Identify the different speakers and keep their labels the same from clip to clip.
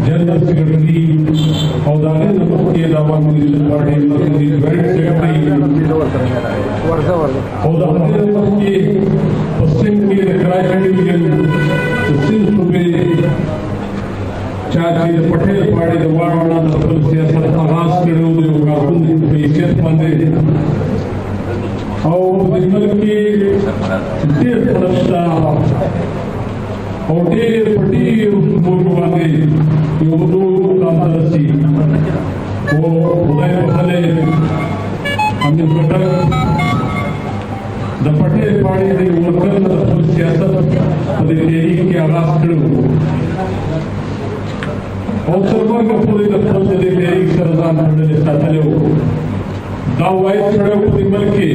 Speaker 1: General secretary और पश्चिम के चाची पटेल पाड़ी दवाड़ा सियासत आगाज करे हैसियत मंदे और की देर फरस्ता और डेर पटी मुर्गवाने योदो कांतरसी वो उदय भले हमने घटक द पटेल पाड़ी दे वर्कर द सियासत दे तेरी के आगाज करे और सर्वर का पूरी दफ्तर दे तेरी सरदार मंडल साथले हो दावाई सड़क पूरी मलकी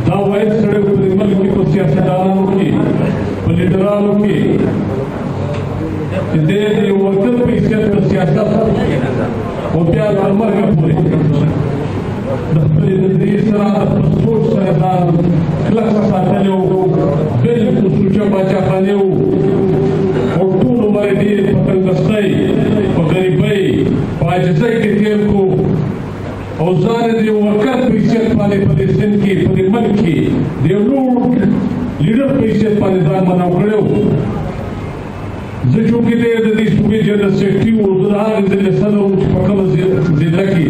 Speaker 1: दावाई सड़क पूरी मलकी को सियासतदानों की लीडरानों की दे वर्कर की सियासत और प्यार नंबर का पूरे दफ्तर सरा सोच सरदार क्लस साथले हो बिल्कुल सूचा बाचा खाने हो और तू हमारे दिए पतंग गस्ताई गरीबाई पाजसाई के तेल को औजार दे वर्कर पैसे पाले पदे सिन की पदे मन की देवलूट लीडर पैसे पाले दान मनाव करो जो कि दे दी सुबह जनरल सेक्रेटरी और उधर जिले सदर पकड़ जिला की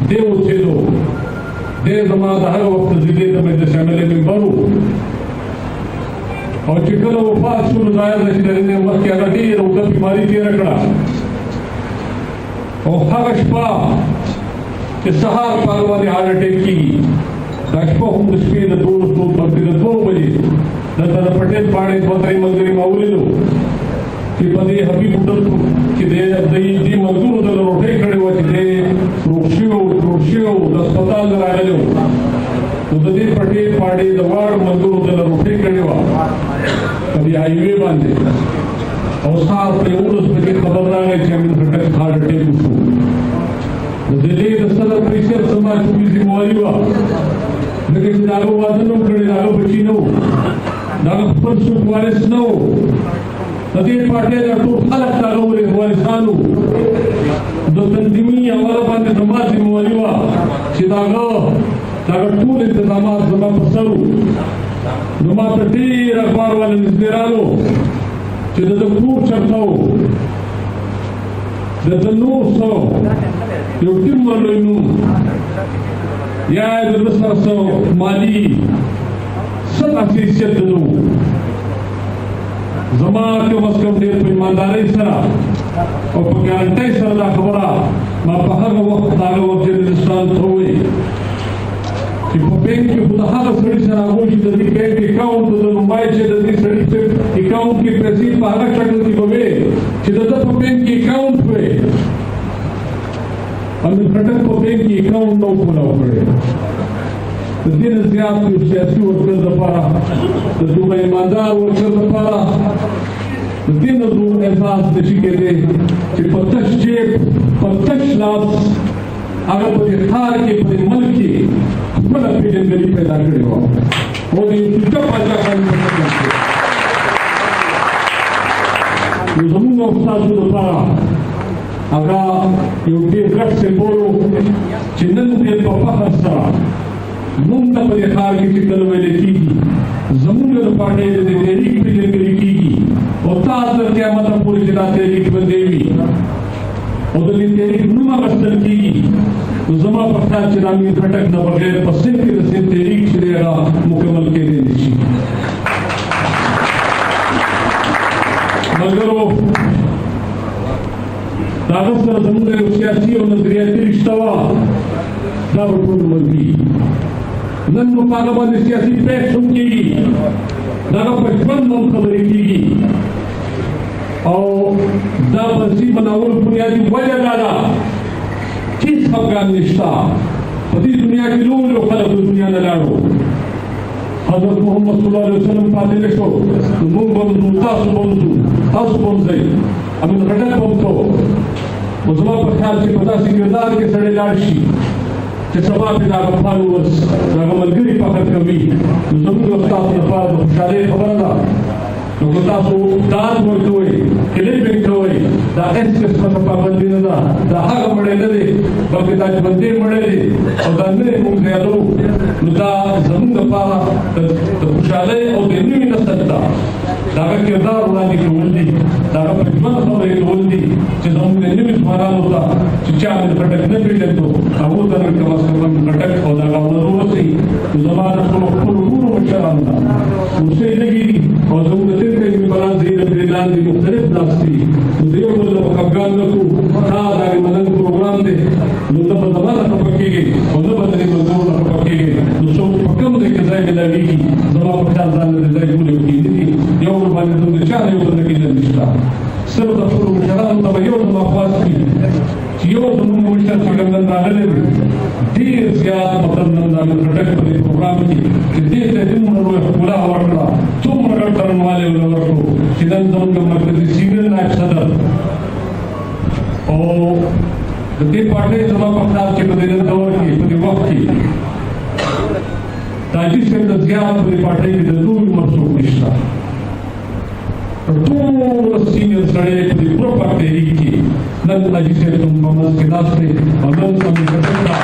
Speaker 1: देव से दो दे जमात हर वक्त जिले में शामिल में बनो और चिकन वो पास सुन दायर ने वक्त क्या दी रोग बीमारी के रखड़ा और हगशपा के सहार पागवाने हार्ट अटैक की राजपा हम स्पीड दो बजे नंतर पटेल पाड़े मंत्री मंत्री माऊली लो कि पदी हबीब कि दे दई दी मजदूर दल रोटे खड़े हुए दे रोशियो अस्पताल लगाए उदय पटेल पाड़े दवाड़ मजदूर दल रोटे खड़े हुआ कभी हाईवे बांधे और साथ में उस बजे खबर ना गई चैमिन घटक हार्ट अटैक दिल्ली सदर परिषद समाज की जिम्मेवारी हुआ लेकिन नागो वादनों खड़े नागो बची नो नागो परसुक वारिस नो नदी पाटे अटू अलग नागो रे वारिसानु दो तंजीमी हमारा बंद समाज जिम्मेवारी हुआ चिदागो नागो टूल इंतजामात जमा पसरू जमा तटीर अखबार वाले निस्तेरालो चिदा तो खूब चलता हो दतनू सो योटिम वालों या दरअसल सो माली सब असीसियत दो जमात के मस्कम दे ईमानदारी सरा और गारंटी सरा खबरा ना पहर वक्त दागो वक्त जिंदस्तान थोई कि बैंक के खुदा सड़ी सरा वो जी ददी बैंक अकाउंट दो मोबाइल से ददी सड़ी से अकाउंट की पैसे पहला शक्ल की बवे चिदा तो बैंक के अकाउंट पे हमें घटक को बैंक की अकाउंट नो खोला पड़े तो दिन से आपकी सियासी वर्कर दफारा तो जो मैं ईमानदार वर्कर दफारा तो दिन दो एहसास नशी के दे कि 25 लाख अगर कोई खार के कोई मल की खुला पीड़न गली पैदा करे हो वो ये जब पैदा करने ये जमीन अफसास दफारा आगा योगी गट से बोलो चिन्नन दे पापा हंसा मुंडा परिहार की चिकल में लिखी जमुन पाटे दे तेरी पिजन लिखी और ताजर क्या मतलब पूरी जिला तेरी बंदेवी उदली तेरी नुमा बस्तर की तो जमा पट्टा चिरामी घटक न बगैर पश्चिम की रस्ते तेरी चिरेगा मुकम्मल के दे ملګرو دا هغه سره زموږ یو سیاسي او نظریاتي رشته وه دا به ټول منفي نن نو په هغه باندې سیاسي پیښ هم کېږي د هغه په ژوند هم خبرې کېږي او دا بنسي بناولو بنیادي وجه دا ده هېڅ خفګان نشته په دې دنیا کې لوی لوی خلک د دنیا نه لاړو حضرت محمد صلی الله علیه وسلم پاتې نه شو نو موږ به هم ځو تاسو به هم ځو تاسو به هم ځئ امین غټک به هم ځو نو زما په خیال چې په داسې کردار کې سړی لاړ شي چې سبا پې د هغه فالوورز د هغه ملګري فخر کوي نو زموږ او ستاسو لپاره د خوشحالۍ خبره ده نو که تاسو داد ورکوئ کلیپینګ کوئ دا هېڅ قسمه پابندي نه ده دا هغه مړی نه دی بلکې دا ژوندی مړی دی او دا نه دی موږ یادو نو دا زموږ لپاره د خوشحالۍ او د نوي نسل ته د هغه کردار وړاندې کول دي د هغه په ژوند خبرې کول دي چې زموږ د نوي ځوانانو ته چې چا مې خټک نه پېژندو هغو ته کم از کم خټک او د هغه ونه ورسوي نو زما د خپلو ټولو مشرانو ته اوسۍ لګي دي او زموږ د تېر کلي مشران د دې لاندې مختلف ناست دي نو د یو بل نه به خفګان نه کړو دا د هغې منل پروګرام دی نو نه به زما نه خفه کېږي او نه به د دې ملګرو نه خفه کېږي نو څوک په کوم ځای کې ځای ملاوېږي زما په خیال ځان له ځای جوړ کېږي دي یو بل باندې زموږ د چا نه یو بل نه کېدل نشته صرف د خپلو مشرانو ته به یو زما خواست وي چې یو زموږ مشر چې کوم نن راغلی دی ډېر زیات مطلب نن د امیر خټک په دې پروګرام کې چې دې ته دومره لویه ښکلا ورکړه څومره ګډ څرنګوالی ورله ورکړو چې نن زموږ مرکزي سینیئر نایب صدر او د دې پارټۍ زما په خیال چې په دې نن دور کې په دې وخت کې د حاجي صاحب نه زیات په دې پارټۍ کې د لوی عمر څوک نشته ټول سینیئر سړی په دې پوره پارټۍ کې نن حاجي صاحب زموږ په منځ کې ناست دی او نن امیر خټک ته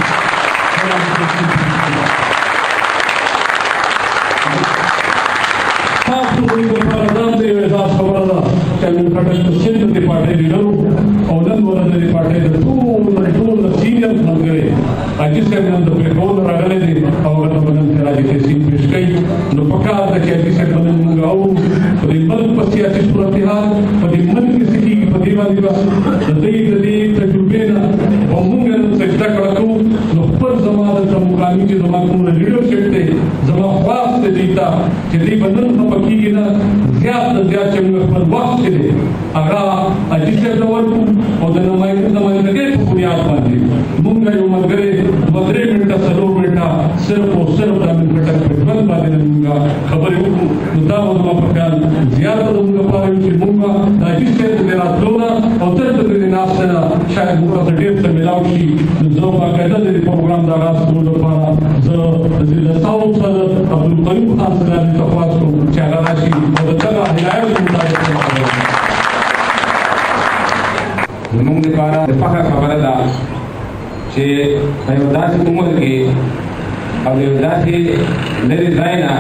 Speaker 1: تاسو زموږ لپاره دا د یو احساس خبره ده چې امیر خټک د سند د پارټۍ لیډر و او نن ورځ د پارټۍ د ټول سینیئر ملګری حاجي صاحب نن د پرېښودو راغلی دی او هغه ته به نن راجي تحصیل پېښ کوي نو پکار ده چې حاجي صاحب به نن موږ اورو په دې ملک په سیاسي صورتحال په دې ملک کې څه کېږي په دې باندې به د دې تجربې نه او موږ نن څه زده کړه کوو نو خپل زما دلته مقامي چې زما کومه لیډرشپ دی زما خواست دی دوی ته چې دوی به نن خفه کېږي نه زیات نه زیات چې موږ خپل وخت چې دی هغه حاجي صاحب ته ورکړو او د نمایندګۍ په بنیاد باندې موږ یو ملګری 2-3 منټه 4 منټه صرف او صرف د امیر خټک په ژوند باندې موږ خبرې وکړو نو دا به زما په خیال زیاته زموږ لپاره وي چې موږ د حاجي صاحب د راتلو نه او دلته د دې ناستې نه شاید موږ ته ډېر څه میلاو شي نو زه باقاعده د دې پروګرام د آغاز کولو لپاره زه د دې له صاحب سره عبدالقیوم خان سلامي ته خواست کوم چې هغه راشي او د دغه هدایتو مطابق
Speaker 2: زموږ لپاره د فخر خبره ده چې په یو داسې عمر کې او د یو داسې لرې ځای نه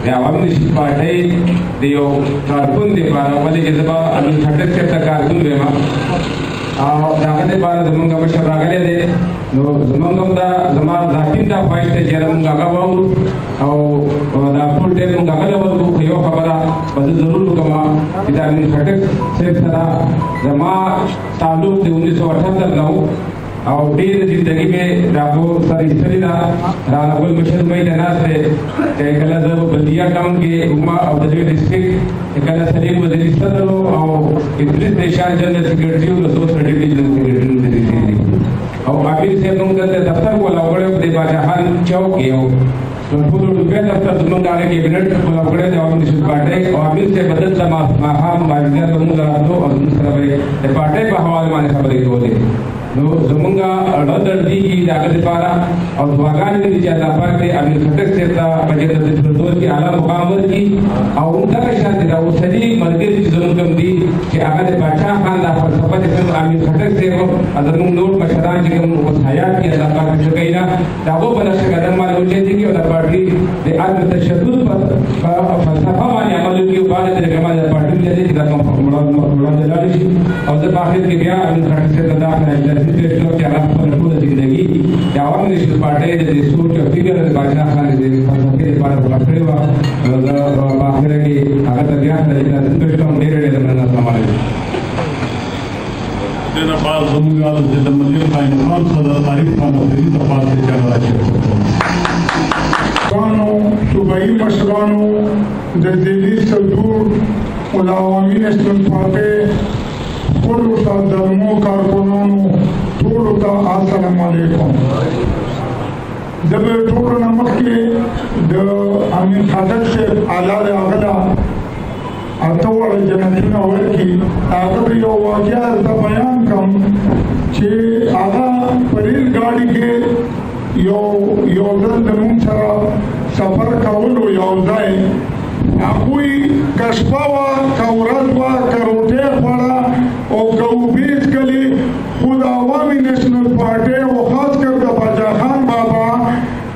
Speaker 2: د عوامي پارټۍ د یو کارکون دپاره ولې چې زه به امیر خټک صاحب ته کارکون ویم او د هغه دپاره زموږ مشر راغلی دی نو زموږ هم دا زما ذاتي دا خواهش دی چې موږ هغه واورو او دا ټول ټایم موږ هغه له ورکړو خو یو خبره به زه ضرور وکړم چې د امیر خټک صاحب سره زما تعلق د 1978 نه و او ډېر زندګي مې راغو سره ایستلې ده راله ګل مشر مې ته ناست دی چې کله زه بلدیه ټاون کې عما او د دې ډسټرکټ کله سلیم وزیري صدر او ادریس نشان جنرال سیکرټري او د دوسر ډیپټي جنرال سیکرټري او امیر صاحب موږ ته دفتر کولاوړو د باجاخان چوک کې او ټول ډوبه دفتر زموږ هغه کېبنټ کولاوړو د عوامي پارټۍ او امیر صاحب بدل ما هم باندې موږ راځو او سره د پارټۍ په حواله باندې خبرې کولې نو زمونږ ډډر دیږي د هغه لپاره او دعاګانې دي چې الله پاک دې امیر خټک صاحب ته په جنت الفردوس کې اعلی مقام ورکړي او همدغه شان د اوسني ملګري چې زموږ کوم دي چې هغه د پاچا خان د فلسفه چې کوم امیر خټک صاحب زموږ نور مشران چې کوم اوس حیات کې الله پاک څه کوي نه دا هغو په نقش قدم باندې ولېږدي او د پارټي د عدم تشدد په فلسفه باندې عمل وکړي او باندې د کمال د پارټي لري چې دا کوم وړاندې لاړ شي او د آخر کې بیا امیر خټک صاحب ته داخله فیصلو چې هغه خپل ټوله زندګي د عوامي نېشنل پارټۍ د سوچ او فکر د باچا خان د فلسفې لپاره وکړې وه نو زه په آخره کې هغه ته بیا د اجازه پېښ کوم ډېر ډېر مننه
Speaker 1: بعض زموږه د ملي قائم مقام صدر عارف خان افریدي د پاسه چا راشي
Speaker 3: صوبائی مشرانو د دلی صدور علاوامی نشنل پارٹی کلو تا درمو کارکنانو ټولو ته السلام علیکم. د ټولو نه مخکې د امین خټک صاحب اعلی راغله اته وړه جنتونه ورکړي هغه یو واقعه ته بیان کوم چې هغه په ریل ګاډي کې یو ځل د مونږ سره سفر کولو یو ځای هغوی که شپه وه که ورځ وه که روټۍ خوړه او که اوبه څښلې خو د عوامي نیشنل پارټۍ او خاص کر د باچا خان بابا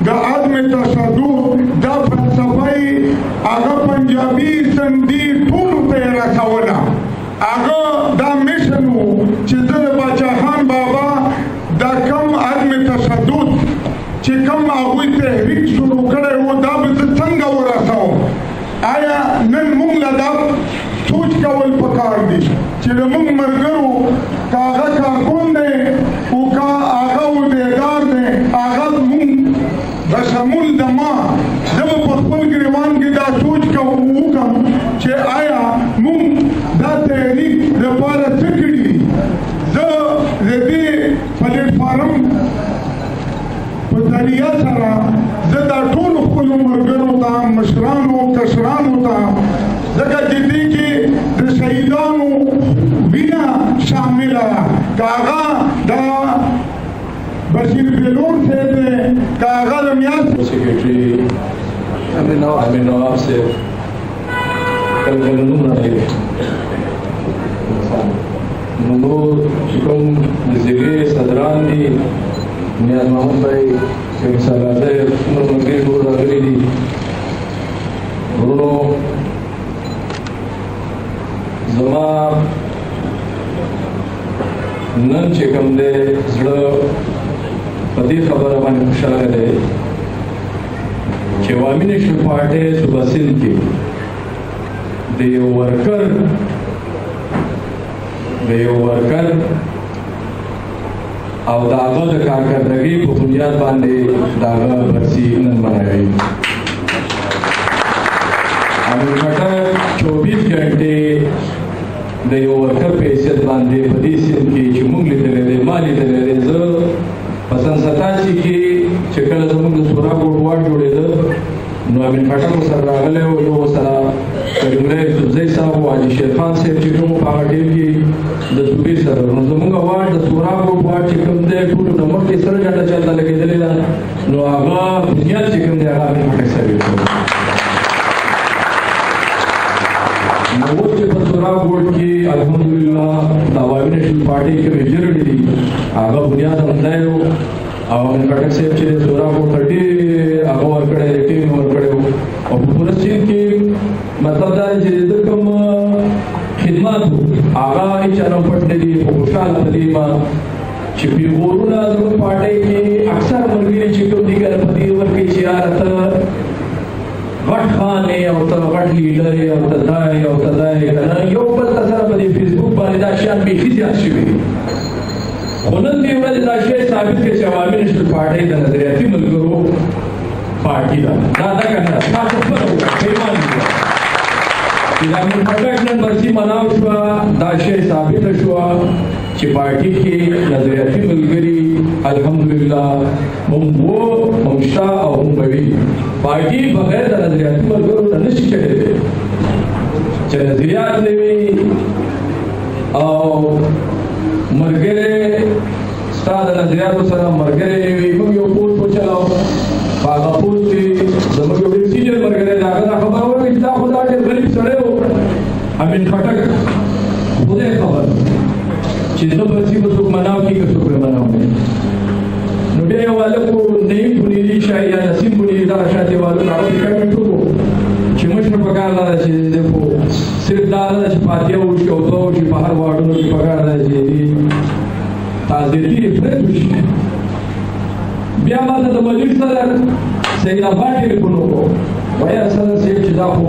Speaker 3: د عدم تشدد دا فلسفه یې هغه پنجابي سندي ټولو ته یې رسوله. هغه دا میشن و چې زه د باچا خان بابا دا کم عدم تشدد چې کم هغوی تحریک شروع کړی و دا به زه څنګه ورسوم. آیا نن موږ له دا سوچ کول پکار دي چې د موږ ملګرو که هغه کارکون دی او که هغه عہدیدار دی هغه موږ بشمول د ما زه به په خپل ګریوان کې دا سوچ وکړم چې آیا موږ دا تحریک لپاره څه کړي دي. زه د دې پلیټفارم په ذریعه سره زه دا ټولو خپلو ملګرو ته مشرانو کشرانو ته ځکه چې دې کې د شهیدانو وینه شامله ده که هغه دا بشیر بلون صاحب دی که هغه د میاشت
Speaker 1: سیکرټري امین نواب صاحب کله نومونه لري نور چې کوم د ضلعې صدران دي نیاز محمد بھائی مثال صاحب نور ملګري ټول راغلي دي. ورونو زما نن چې کوم دی زړه په دې خبره باندې خوشحاله دی چې عوامي نیشنل پارټۍ صوبه سند کې د یو ورکر او د هغه د کارکردګۍ په بنیاد باندې د هغه برسي نن مناوي. امین خټک 24 غنټې د یو ورکر په حیثیت باندې په دې سند کې چې موږ لیدلی دی ما لیدلی دی. زه په سن 87 کې چې کله زموږ د سورا ګوټواډ جوړېده نو امین خټک ورسره راغلی و. یو ورسره کریمالله یوسفزۍ صاحب او حاجي شیرخان صاحب چې کوم په هغه ټیم کې د صوبې سره نو زموږ واډ د سورا ګوټواډ چې کوم دی ټولو نه مخکې سره ډډه چلته لګېدلې ده نو هغه بنیاد چې کوم دی هغه امین خټک صاحب یې نو اوس چې په سورا ګوټ کې الحمدلله د عوامي نیشنل پارټۍ کې میجورټي دي هغه بنیاد همدای و او امین خټک صاحب چې سورا ګوټ ته ډېر هغه ورکړی ټیم ورکړی و او په پوره سند کې مطلب دا دی چې د کوم خدمات و هغه هېچا نه پټ نه دي. په خوشحاله په دې یم چې پیغورونه زموږ پارټۍ کې اکثر ملګري چې کوم دي که په دې ورکوي چې یاره ته غټ خان او ته غټ لیډر او ته دا او ته دا که نه یو بل ته سره په دې فیسبوک باندې دا شیان بیخي زیات شوي دي. خو نن دې ورځې دا شی ثابت کړي چې عوامي نیشنل پارټۍ د نظریاتي ملګرو پارټي ده. دا که نه تاسو خپله وکړه پیمان وکړه چې د امین خټک نن برسي مناو شوه دا شی ثابته شوه چې پارټي کې نظریاتي ملګري الحمدلله هم و هم شته او هم به وي. پارټي بغیر د نظریاتي ملګرو نه نشي چلېدی چې نظریات نه وي او ملګری ستا د نظریاتو سره ملګری نه وي. موږ یو پوسټ وچلاو په هغه پوسټ کې زموږ یو ډېر سینیر ملګری دی هغه دا خبره وکړه چې دا خو دا ډېر غریب سړی و امین خټک خدای خبر چې زه برسي به څوک مناو کړي که څوک به مناو کړي. نو بیا یو هلک و نعیم بنیري شاید یا نسیم بنیري دغه شاته یو هلک هغه فکر مې وکړو چې مشر پکار دا ده چې صرف دا نه ده چې فاتحه وشي او دعا وشي په هر واډونو کې پکار ده چې تعزیتي افراد وشي. بیا ما ته د مجلس صدر سید افغان ټلیفون وکړو وایي صدر صاحب چې دا خو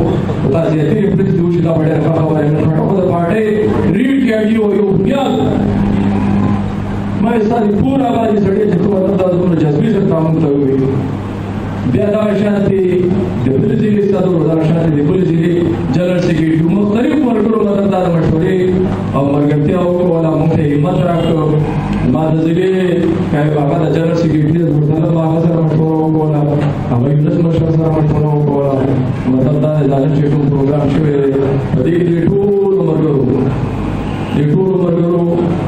Speaker 1: تعزیتي افراد دي وشي دا به ډېره ښه خبره ده. خو د پارټۍ ریډ کېږي او یو بنیاد सारी पूरा बाजी सड़ी जिसको मतलब जज्बी से काम करोगे बेदा शांति डिबल जिले सदर वजार शांति डिबल जिले जनरल सेक्रेटरी मुख्तलिफ वर्गों मतदार मशवरे और मरगतिया वाला मुख्य हिम्मत रख बाद जिले क्या बाबा जनरल सेक्रेटरी गुरदाना बाबा सर मशवरा वाला हमारी दस मशवरा सर मशवरा वाला मतदार जाने चेटू प्रोग्राम शिविर पदी लेटूर मरगरो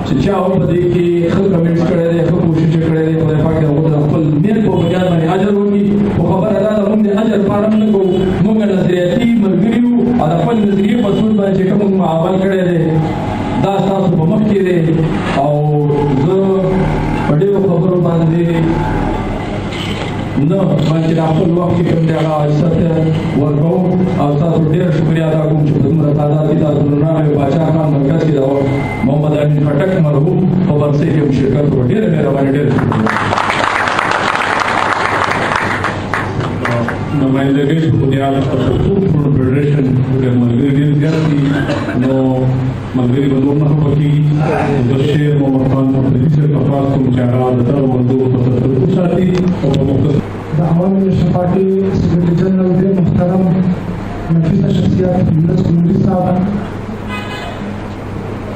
Speaker 1: शिक्षा और पदी की खल कमेंट्स करे दे खल कोशिश करे दे खुदा पाक ने खुदा फल मेर को बयान में हाजिर होगी वो खबर अदा हम ने अजर पारम ने को मुंग नजरियाती मरगरियो और अपन नजरिए पसूल पर जे कम मावल करे दे दास्ता तो मक के दे और जो बड़े खबर बांधे न बाकी आपको वक्त की कम देगा सत्य वर्गों और साथ ढेर शुक्रिया अदा करूं जो तुम ताजा की ताजुर्ना में बादशाह खान मरकज की दवा मोहम्मद अमीन खटक मरहूम और बरसे के मुशरकत और ढेर मेहरबानी ढेर नुमाइंदगी बुनियाद पर पूर्ण फेडरेशन के मलगरी विद्यार्थी नो मलगरी बंदोबस्त की दशे मोहम्मद खान प्रोफेसर कफास को चारा दतर बंदोबस्त साथी और मुख्तसर
Speaker 4: आवामी पार्टी सेक्रेटरी जनरल दे मुहतरम नफीसा शख्सियत यूनुस कुंडी साहब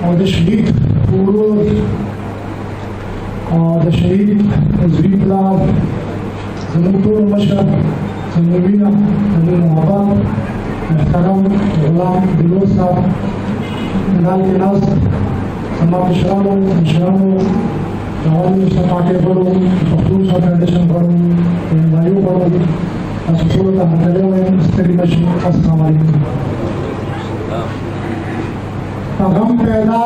Speaker 4: और शहीद पूर्व और शहीद जरीफला जमूतुल मशरफ जमूबिना जमूल मोहब्बत मुहतरम गुलाम दिलोर साहब नाल के नास समाज शरानो आवामी पार्टी बड़ो पख्तून फेडरेशन बड़ो वायु बड़ो असुसूल हमारे में स्टडी मशीन अस्सलाम वालेकुम पगम पैदा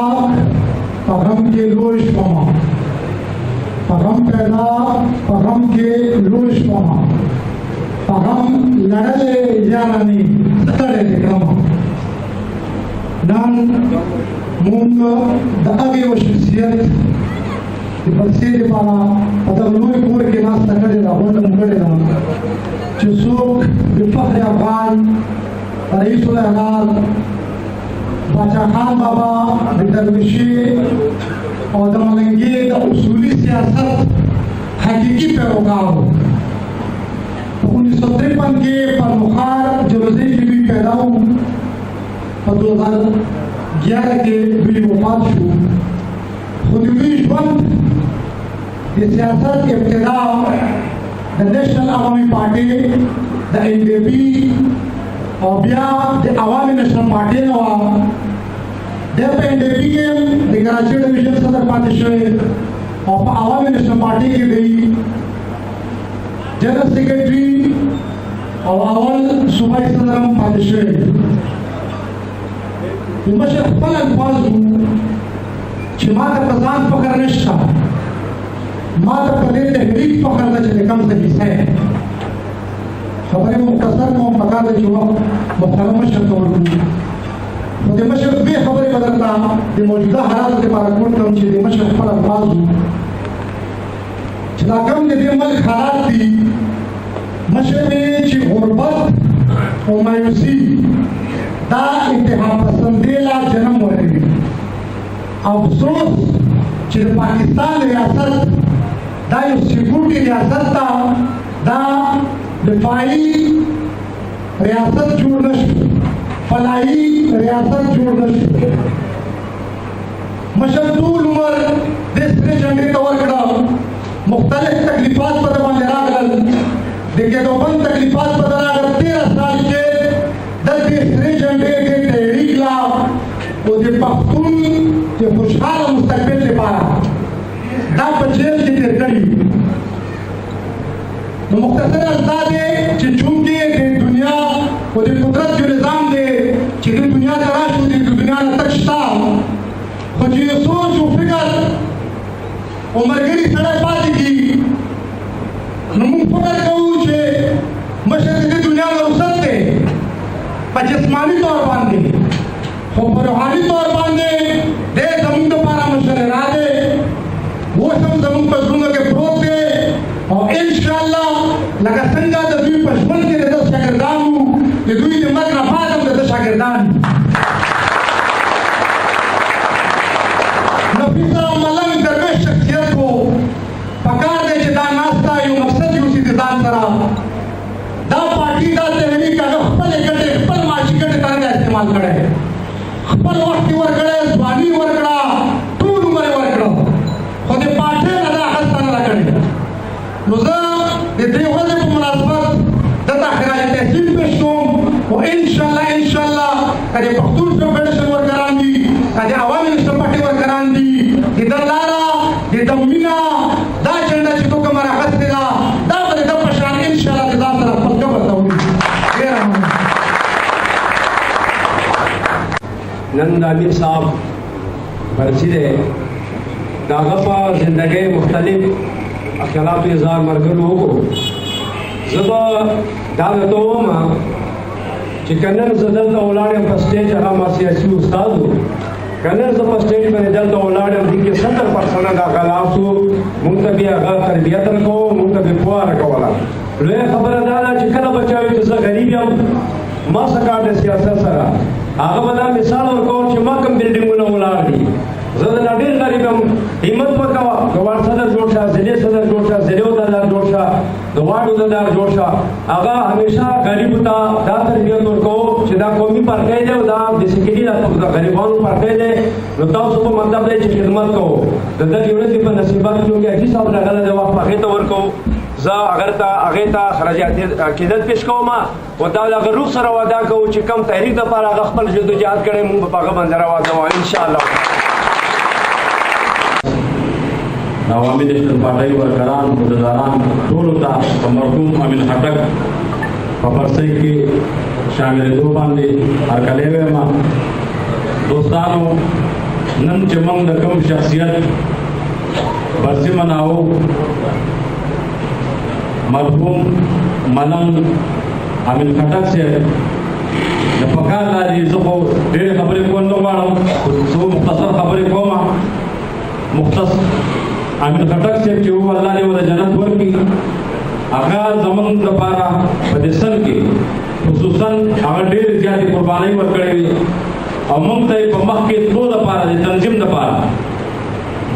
Speaker 4: पगम के लोश पमा पगम पैदा पगम के लोश पमा पगम लड़ले यानी तड़े कमा नान मूंग दागे वो शख्सियत बरसे पाला पदमनोय पूर के नास तकड़े ला वन मुगड़े ला चुसुक बिफखर अफगान रईसुल अहलाल बादशाह खान बाबा बिदरविशी और दमलंगे द उसूली सियासत हकीकी पैरोकार 1953 के परमुखार जलसे की भी पैदा हुई और 2011 के भी वफात हुई खुदवी बंद सियासत के इब्तिदा the national Awami party the NDP और बिया द अवामी नेशनल पार्टी नवा द एनडीपी के द कराची डिवीजन सदर पार्टी और अवामी नेशनल पार्टी की गई जनरल सेक्रेटरी और अवल सूबाई सदर पार्टी मशरफ फल अल्फाज छिमात प्रधान पकड़नेशा मात्र प्रदेश तहरीक पकड़ना चले कम से हिस्से खबरें मुख्तसर को पका दे जो मुख्तरम शब्द तो दिमशक बे खबरें बदलता दे मौजूदा हालात के बारे में कम चीज दिमशक पर अल्फाज चला कम दे मल हालात थी मशरक़ में ची गुर्बत और मायूसी दा इंतहा पसंदीला जन्म हो रही अफसोस ची पाकिस्तान रियासत दा सिक्योरिटी रियासत था दा दिफाई रियासत जोड़नश फलाई रियासत जोड़नश मशदूद उम्र देश में जंगे तौर कड़ा मुख्तलिफ तकलीफात पर बंदरागल देखे तो बंद तकलीफात पर बंदरागल 13 साल के दस देश जंगे के तहरीक ला वो दे पख्तून के खुशहाल मुस्तकबिल ले पारा दा जेल की तेरकड़ी तो मुख्तसर अंदाज है कि चूंकि दुनिया वो दे कुदरत जो निज़ाम दे कि दुनिया का राष्ट्र दे दुनिया का तख्ता खुद ये सोच जो फिकर उमरगरी सड़क पाती की नमून फकर कहूँ जे मशरक़ी दुनिया में रुखसत थे पर जिस्मानी तौर बांधे और रूहानी तौर बांधे दे जमीन तो पारा मशर राधे वो सब जमीन पर जुम्मे के प्रोग दे और इंशाअल्लाह लगा संगा दबी पशमन के दस शागिर्दान हूँ ये दुई दिमाग ना फादम दस शागिर्दान नफीसा मलंग दरवेश शख्सियत को استعمال کړی خپل وخت یې ورکړی ځواني یې ورکړه ټول عمر یې ورکړه خو د پاټۍ نه دا اخیسته نه ده کړې نو زه د دې ورځې په مناسبت دلته خراج تحسین پیش کوم او انشاءالله که د پښتون فدرېشن ورکران دي که د عوامي نېشنل پارټۍ ورکران دي د ده لاره د ده مینه دا جنډه چې تو کومه راخیستې ده دا به د ده په شان انشاءالله د ځان سره خپل قبر ته وړي ډېره مننه
Speaker 5: نن د امیر صاحب برسی دی د هغه په زندګۍ مختلف خیالاتو اظهار ملګرو وکړو زه به دا درته ووایم چې که نن زه دلته ولاړ یم په سټېج هغه ما سیاسي استاد و که نن زه په سټېج باندې دلته ولاړ یم دې کې 70% دا خلاف شو مونږ ته بیا هغه تربیت راکوو مونږ ته بیا پوهه راکوله لویه خبره دا ده چې کله به چا وي چې زه غریب یم ما څه کار دی سیاست سره هغه به دا مثال ورکوم چې ما کوم بلډینګونه ولاړ دي زه د لا ډېر غریب یم همت وکوه که واټ صدر جوړ شه ضلع صدر جوړ شه ضلع عہدیدار جوړ شه د واټ عہدیدار جوړ شه هغه همیشه غریبو ته دا تربیت ورکوو چې دا قومي پارټۍ دی او دا بیسیکلي د غریبانو پارټۍ دی نو تاسو په مطلب دی چې خدمت کوو د دغې ورځې په نصیبت کې چې حاجي صاحب راغلی دی وخت هغې ته ورکوو زه هغې ته خراج عقیدت پیش کوم او دا د هغه روح سره وعده کوو چې کوم تحریک دپاره هغه خپل جدوجهد کړی مونږ به په هغه باندې راوځو انشاءالله
Speaker 1: د عوامي نېشنل پارټۍ ورکران عہدیداران ټولو ته په مرحوم امین خټک په برسۍ کې شاملېدو باندې هرکلی وایم دوستانو نن چې موږ د کوم شخصیت برسي مناوو مرحوم ملنګ امین خټک صاحب د پکار دا دي زه خو ډېرې خبرې کول نه غواړم خو مختصر خبرې کوم مختصر امین خټک صاحب چې و الله دې ورته جنت ورکړي هغه زموږ لپاره په دې سن کې خصوصا هغه ډېرې زیاتې قربانۍ ورکړې وي او موږ ته یې په مخ کې تلو لپاره د تنظیم لپاره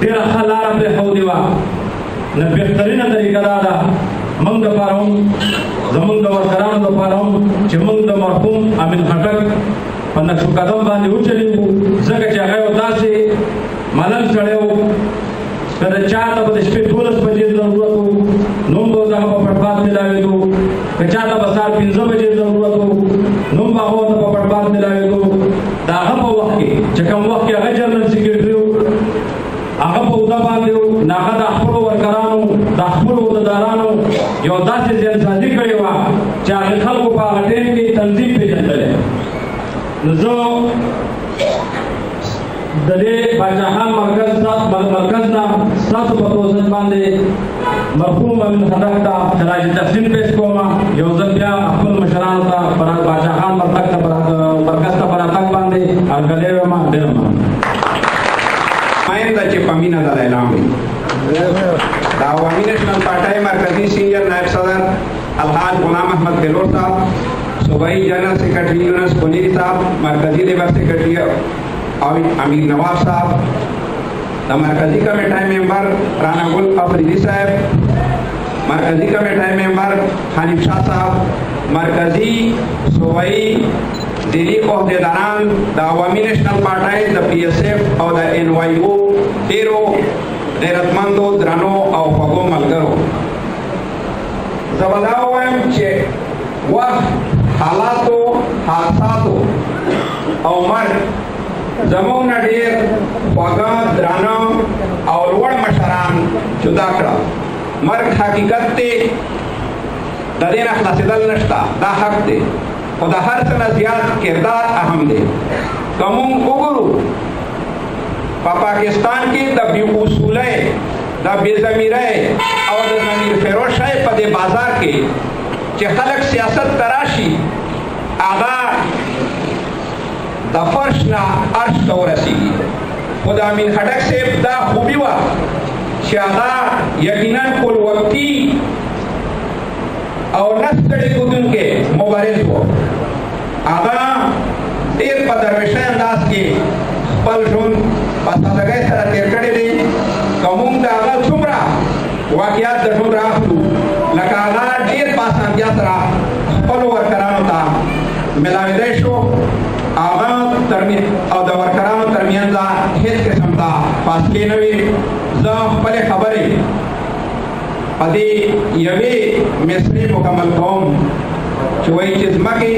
Speaker 1: ډېره ښه لاره پرېښودې وه نه بهترینه طریقه دا ده موږ دپاره هم زموږ د ورکرانو دپاره هم چې موږ د مرحوم امین خټک په نقش قدم باندې وچلېږو ځکه چې هغه یو داسې ملنګ سړی و که د چا ته به د شپې 12 بجې ضرورت و نوم به ورته په پټباد میلاوېدو که چا ته به سهار 5 بجې ضرورت و نوم به هغه ورته په پټباد میلاوېدو د هغه په وخت کې چې کوم وخت کې هغه جنرل سیکرټري و هغه په عہده باندې و نو هغه د خپلو ورکرانو د خپلو عہدهدارانو یو داسې ذهنسازي کړې وه چې هغې خلکو په هغه ټایم کې تنظیم پېژندلی نو زه د دې باچاخان مرکز نه ستاسو په توسط باندې مرحوم امین خټک ته خراج تحسین پیش کوم یو ځل بیا خپل مشرانو ته باچاخان مرکز ته په راتګ باندې هرکلی وایم ډېره مننه
Speaker 6: نماینده چې په مینه دا اعلان وي د عوامي نېشنل پارټۍ مرکزي سینئر نائب صدر الحاج غلام احمد بهلور صاحب صوبائی جنرل سیکرٹری یونس کنیری صاحب مرکزی لیبر سیکرٹری امیر نواب صاحب د مرکزی کمیټې ممبر رانا ګل افریدي صاحب مرکزی کمیټې ممبر حنیف شاه صاحب مرکزی صوبائی دلی عہدیداران د عوامي نېشنل پارټۍ د پی ایس ایف او د ان وای او ډېرو غیرتمندو درنو او خوږو ملګرو زه به دا ووایم چې وخت حالاتو حادثاتو او مرګ زموږ نه ډېر خوږه درانه او لوړ مشران جدا کړه مرګ حقیقت دی د دې نه خلاصېدل نشته دا حق دی خو د هر څه نه زیات کردار اهم دی که موږ وګورو په پاکستان کې د بې اصولۍ د بې ضمیرۍ او د ضمیر فروشۍ په دې بازار کې چې خلک سیاست ته راشي هغه د فرش نه عرش ته ورسېږي خو د امین خټک صاحب دا خوبي وه چې هغه یقینا کل وقتي او نه ستړی کېدونکی مبارز و هغه ډېر په درویشۍ انداز کې خپل ژوند په سادګۍ سره تېر کړی دی که موږ د هغه څومره واقعات د ژوند رااخلو لکه هغه ډېر په اسانتیا سره خپلو ورکرانو ته ملاویدای شو هغه او د ورکرانو ترمنځ هیڅ قسم ته فاصلې نه وي. زه خپلې خبرې په دې یوې مصرې مکمل کوم چې وایي چې ځمکې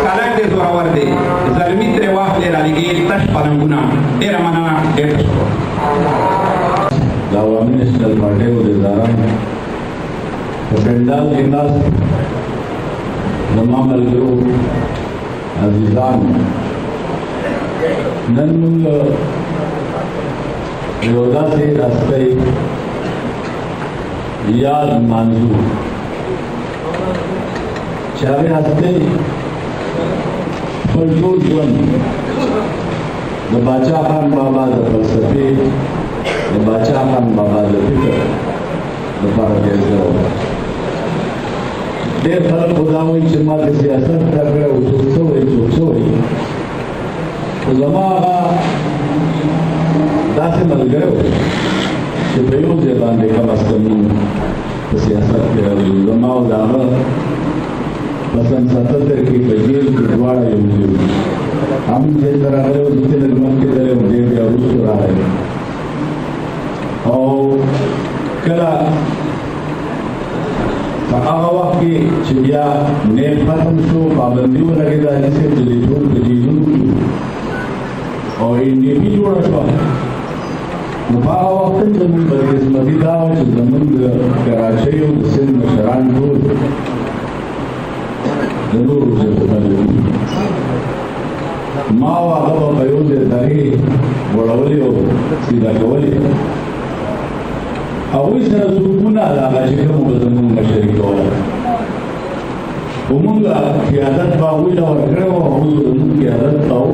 Speaker 6: کلک دی زورور دی زلمي ترې واخلې رالېږي تش پلنګونه. ډېره مننه، ډېر شکر.
Speaker 1: د عوامي نېشنل پارټۍ عہدیداران په پنډال کې ناست زما ملګرو عزیزان، نن موږ یو داسې راستۍ یاد مانځو چې هغې هستۍ خپل ټول ژوند د باچا خان بابا د فلسفې د باچا خان بابا د فکر لپاره تېر کړی. ډېر خلک خو دا وایي چې ما د سیاست زده کړی او څوک څه وایي څوک څه وایي، خو زما هغه داسې ملګری و چې په یو ځای باندې کم از کم موږ په سیاست کې راغلو. زما او د هغه په سن 77 کې په جیل کې دواړه یو ځای وو. هم جیل ته راغلی و، زه لږ مخکې تللی وم، ډېر بیا وروسته راغلی. او کله په هغه وخت کې چې بیا نیټ ختم شو، پابندي ولګېده علي صاحب د دې ټول په جیلونو کې او NDP جوړه شوه. نو په هغه وخت کې زموږ بدقسمتي دا وه چې زموږ د کراچۍ او د سند مشران ټول د نورو ژبو ما او هغه به په یو ځای درې وړولې او سیده کولې. هغوی سره ځواکونه د هغه چې کوم به زموږ مشري کوله، خو موږ قیادت به هغوی له ورکړی وو، هغوی به زموږ قیادت کوو.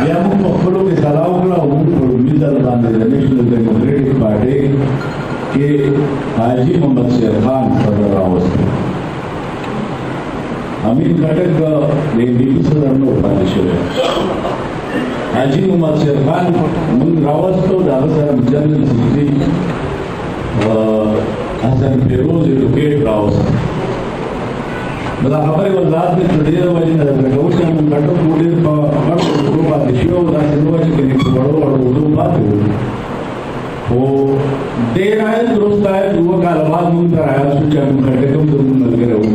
Speaker 1: بیا موږ په خپلو کې سلا وکړه او موږ په لومړي ځل باندې د نیشنل ډیموکریټک پارټۍ کې حاجي محمد شیر خان صدر راوست. امین خټک د NDP صدر نه پاتې شوی. حاجي محمد شیر خان موږ راوستو، د هغه سره جنرال سکرټري حسن فیروز ایډوکیټ راوست. نو دا خبرې وضاحت مې په ډېره وجې نه درته کوم چې موږ خټک مو ډېر په غټو اوبو پاتې شوي او داسې نه وه چې کنې په وړو وړو اوبو پاتې وو. خو ډېر آیت وروسته آیت 2 کاله بعد موږ ته رایاد شو چې موږ خټک هم زموږ ملګری وو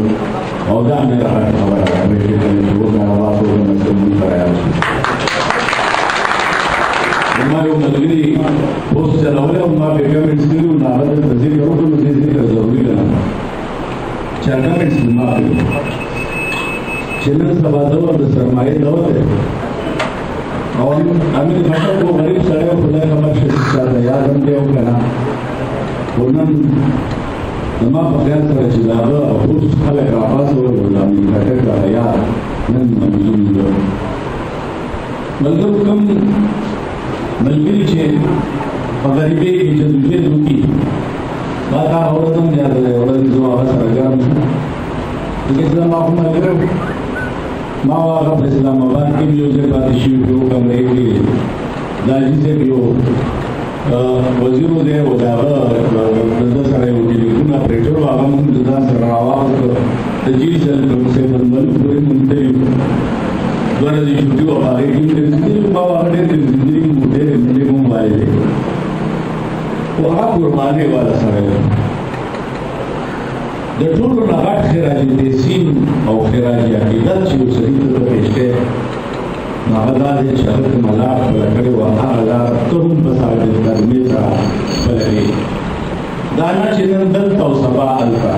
Speaker 1: او دا مې راغټه خبره ده چې 2 کاله بعد موږ ته رایاد شو. ما یو ملګري پوسټ چلولی او ما پې کمنټس کړي وو، نو هغه دلته ذکر وکړو، نو دې ذکر ضروري ګڼم چې کمنټس مې ما کړي چې نن سبا دور د سرمایې دور دی او امیر خټک و غریب سړی و، خدای خبر شي چې چاته یاد هم دی او که نه. خو نن زما په خیال سره چې د هغه افسوس خلک راپاڅول او د امیر خټک هغه یاد نن منظوم دی. ملګرو کوم ملګري چې په غریبۍ کې جدوجہد وکړي، ما دا ورځ هم یاده دی، ورځ زه هغه سره ګرم شوم. ځکه چې زما خو ملګری و، ما او هغه په اسلام آباد کې یو ځای پاتې شوي، په یو کمرې کې. د حاجي صاحب یو وزیر و دی او د هغه د ده سره یو ټلیفون اپریټر و، هغه مونږ د ځان سره راواخیست. د جیل سره سیف الملک پورې مونږ تللي وو، 2 ورځې چھٹي وه، په هغې کې مې ګرځېدلي وو. ما هغه ډېر ګرځېدلي وو، ډېرې منډې مو هم وایلې، خو هغه قربانۍ والا سړی و. د ټولو نه غټ خراج تحسین او خراج عقیدت چې یو سړي ته ته پېښ دی، نو هغه دا دی چې هغه کومه لار خپله کړې وه، هغه لار ته هم په ثابت قدمۍ سره خپله وې. دا نه چې نن دلته او سبا هلته،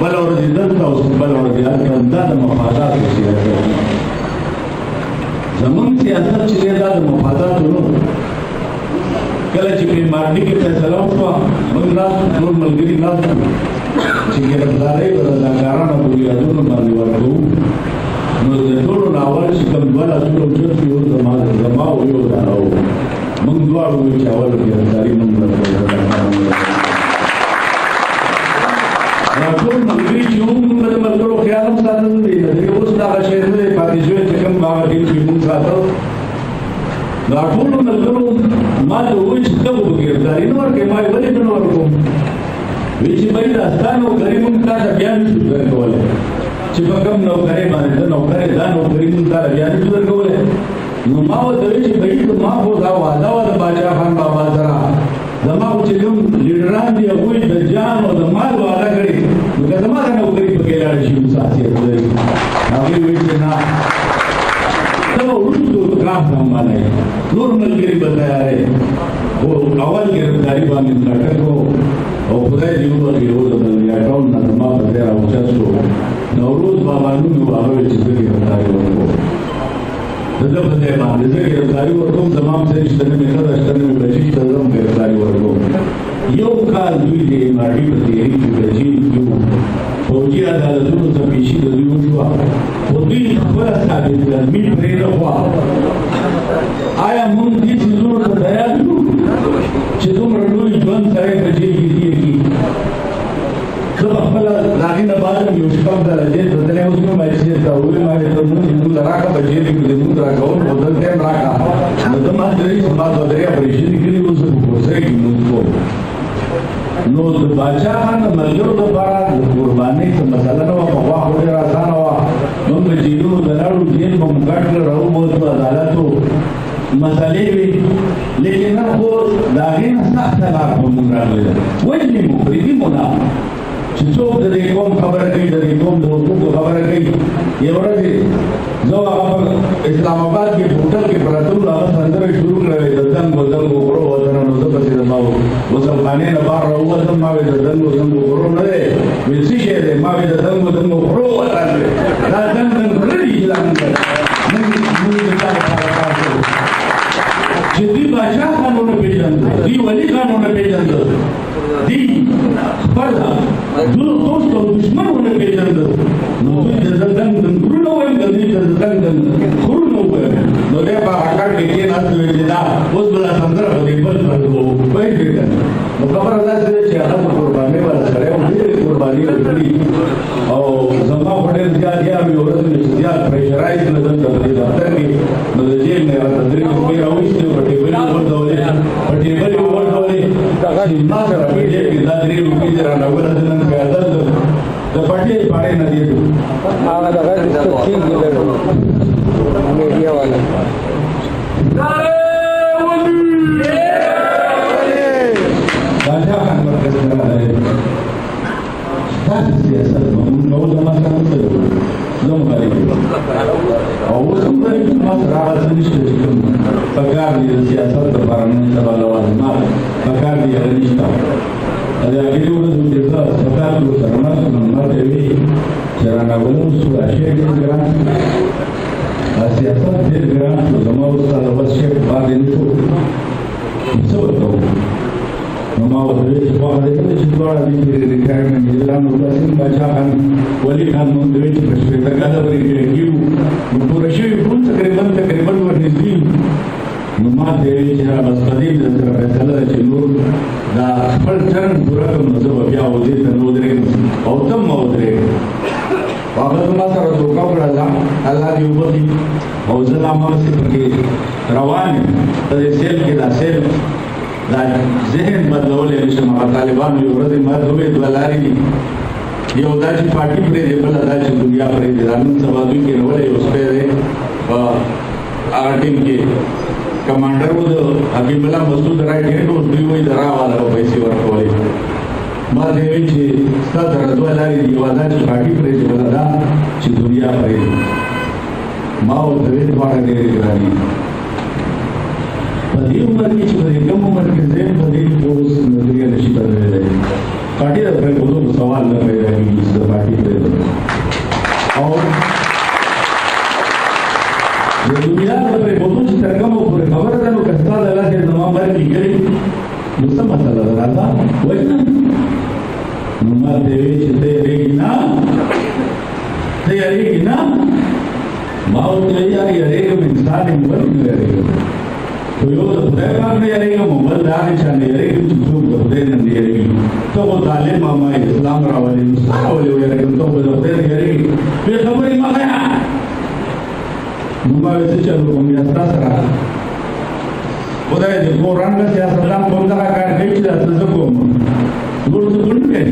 Speaker 1: بله ورځ یې دلته او بله ورځ یې هلته. دا د مفاداتو سیاست دی. زمونږ سیاست چې دی دا د مفاداتو نه و. کله چې پې مارټي کې فیصله وشوه، موږ ناست وو، ټول ملګري ناست وو چې ګرفتارۍ به رضاکارانه بنیادونو باندې ورکوو. نو د ټولو نه اول چې کوم 2 لاسونه اوچت شي، یو زما او یو د هغه و. موږ دواړو وویل چې اول ګرفتاري موږ ورکوو. دا ټول ملګري چې وو، موږ د ملګرو خیال هم ساتل دی. اوس دغه شی نه دی پاتې شوی چې کوم هغه ټیم چې موږ ساته. دا ټولو ملګرو ما ته وویل چې ته به ګرفتاري نه ورکوې. ما یې ولې نه ورکوم؟ وی چې بھائی داستان او غریب موږ تا ته بیا نشو درکولی چې په کوم نوکرۍ باندې ته نوکرۍ دا نوکري مونږ ته بیا نشو درکولی نو ما ورته ویل چې بهي ما خو دا وعده وه د باچا خان بابا سره زما خو چې کوم لیډران دي هغوی د جان او د مال وعده کړې نو که زما د نوکري پکې لاړ شي نو څه حیثیت لري هغوی وایي چې نه ته به وروستو کار سمبالئ نور ملګري به تیارې خو اول ګرفتاري باندې ملاتړ کړو او خدای دې وبخښي اوس د اکاونټ نه زما په ځای راوچت شو نوروز بابا نوم یې هغه ویل چې زه ګرفتاري ورکړم د ده په ځای باندې زه ګرفتاري ورکوم زما پسې شته نه مې ښځه شته نه مې بچي شته زه هم ګرفتاري ورکوم یو کال دوی د MRD په تیاري کې بچي کړو فوجي عدالتونو ته پیشي د دوی وشوه خو دوی خپله ثابت قدمي پرې نه خوا آیا موږ دې څیزونو ته تیار یو چې دومره لوی ژوند سړی په جیل کې تېر کړي زه په خپله د هغې نه بعد هم یو شپږ ځله جیل ته تللی اوس مې ماجستیر ته وویل ما ویل ته لمونځ راکړه په جیل کې لمونځ راکوم خو دلته هم راکړه نو ته ما ته وایي چې ما دوه درې اپرېشنې کړي اوس زه په کوڅه کې لمونځ کوم نو د باچا خان د ملګرو لپاره د قربانۍ څه مسله نه وه پخوا خو ډېره اسانه وه موږ د جیلونو ته لاړو جیل به مو ګډ کړه راوبوتو عدالتو مسئلې وي لیکن نن خو د هغې نه سخته لار په موږ راغلې ده وژنې مو پرېږدي مو نه چې څوک د دې قوم خبره کوي د دې قوم د حقوقو خبره کوي یوه ورځ زه هغه په اسلام آباد کې په هوټل کې پراته وو هغه سندرې شروع کړې د دنګو دنګو غرو وطنونو زه پسې د ما غسلخانې نه بهر راووتم ما ویل د دنګو دنګو غرو نه دی ویل څه شی دی ما ویل د دنګو دنګو غرو وطن دی دا دنګ دنګ غره دي چې دا موږ د چا لپاره کار کوو چې دوی باچا خانونه پېژنده دوی ولي خانونه پېژنده دوی خپل دوست او دشمن ونه پېژنده نو دوی د دنګ دنګ غرونه ویل د دوی د دنګ دنګ غرونه وویل نو دی په هغه کټ کې کېناست ویل چې دا اوس به دا سندره به دې بل کړو پوه شوې که نو خبره داسې ده چې هغه په قربانۍ والا سړی و ډېرې قربانۍ ورکړي او زما خو ډېر زیات یا یو ورځ مې چې زیات پریشرایز نه دلته په دې دفتر کې نو د جیل نه راته درې روپۍ راویستې په ټیبل یې وغورځولې چې ما سره په جیب کې دا درې روپۍ دې رانه ولده نن پیاده د پټې پاړې نه دې
Speaker 7: هغه دغه کېږي میډیا والا
Speaker 1: باچا خان مرکز ته راغلی داسې سیاست به موږ نو زما سره نه کوو زه مخالف یم او اوس هم مخالف یم ما سره هغه څه نشته چې کوم پکار دي د سیاست لپاره نن سبا لوازمات پکار دي هغه نشته د هغې ورځو چې زه هسپتال کې ورسره ناست وم ما ته یې ویلي چې رانه ولوم شو دا شی ډېر ګران دا سیاست ډېر ګران شو زما اوس تا د بس شی پاتې نه شو څه ورکوو نو ما ورته ویل چې خو هغه دې چې دواړه دې چې ریټایرمنټ دي دا نور داسې باچا خان ولي خان مونږ ته ویل چې په شپېته کاله پورې پرې کېږو نو پوره شوي ټول تقریبا ورنږدې نو ما ته ویل چې هغه بس په دې مې سره فیصله ده چې نور دا خپل ټرن پوره کړم نو زه به بیا ودې ته نه ودرېږم او ته هم مه ودرېږم هغه زما سره دوکه وکړله الله دې وبخي او زه لا هماغسې پکې روان یم په دې سیل کې دا سیل دا ذهن بدلولی نشم هغه طالبانو یو ورځ ما ته وویل دوه لارې دي یو دا چې پارټي پرېږدي بله دا چې دنیا پرېږدي دا نن سبا دوی کېنولی یو سپی دی په هغه ټیم کې کمانډر و د حبیب الله مسعود رایټ هینډ اوس دوی وایي د را والا به پیسې ورکولې ما ته یې ویل چې ستا سره دوه لارې دي یوه دا چې پارټي پرېږدي بله دا چې دنیا پرېږدي ما ورته ویل دواړه ډېرې ګرانې په دې عمر کې چې په دې کم عمر کې ذهن په دې اوس نظریه نشي بدلېدلی پارټي د پرېښودو په سوال نه پیدا کېږي چې د پارټي پرېږدم او د دنیا د پرېښودو چې تر کومه پورې خبره ده نو که ستا د لاسه زما مرګ لیکلي نو څه مسله ده راته وژنم نو ما ته یې ویل چې ته یېرېږي نه ته یېرېږي نه ما ورته ویل یار یېرېږم انسان یم ولې نه یېرېږم خو یو د خدای پاک نه یېرېږم او بل د هغې چا نه یېرېږم چې څوک د خدای نه نه یېرېږي ته خو طالب ما اسلام راولې نو ستا ولې ویېرېږم ته خو د خدای نه یېرېږي بې خبرې مه کوه نو ما ویل څه چل وکړم یا ستا سره خدای دې قرآن نه سیاستدان خو همدغه کار کوي چې دا څه زه کوم نور څه ګڼ کوي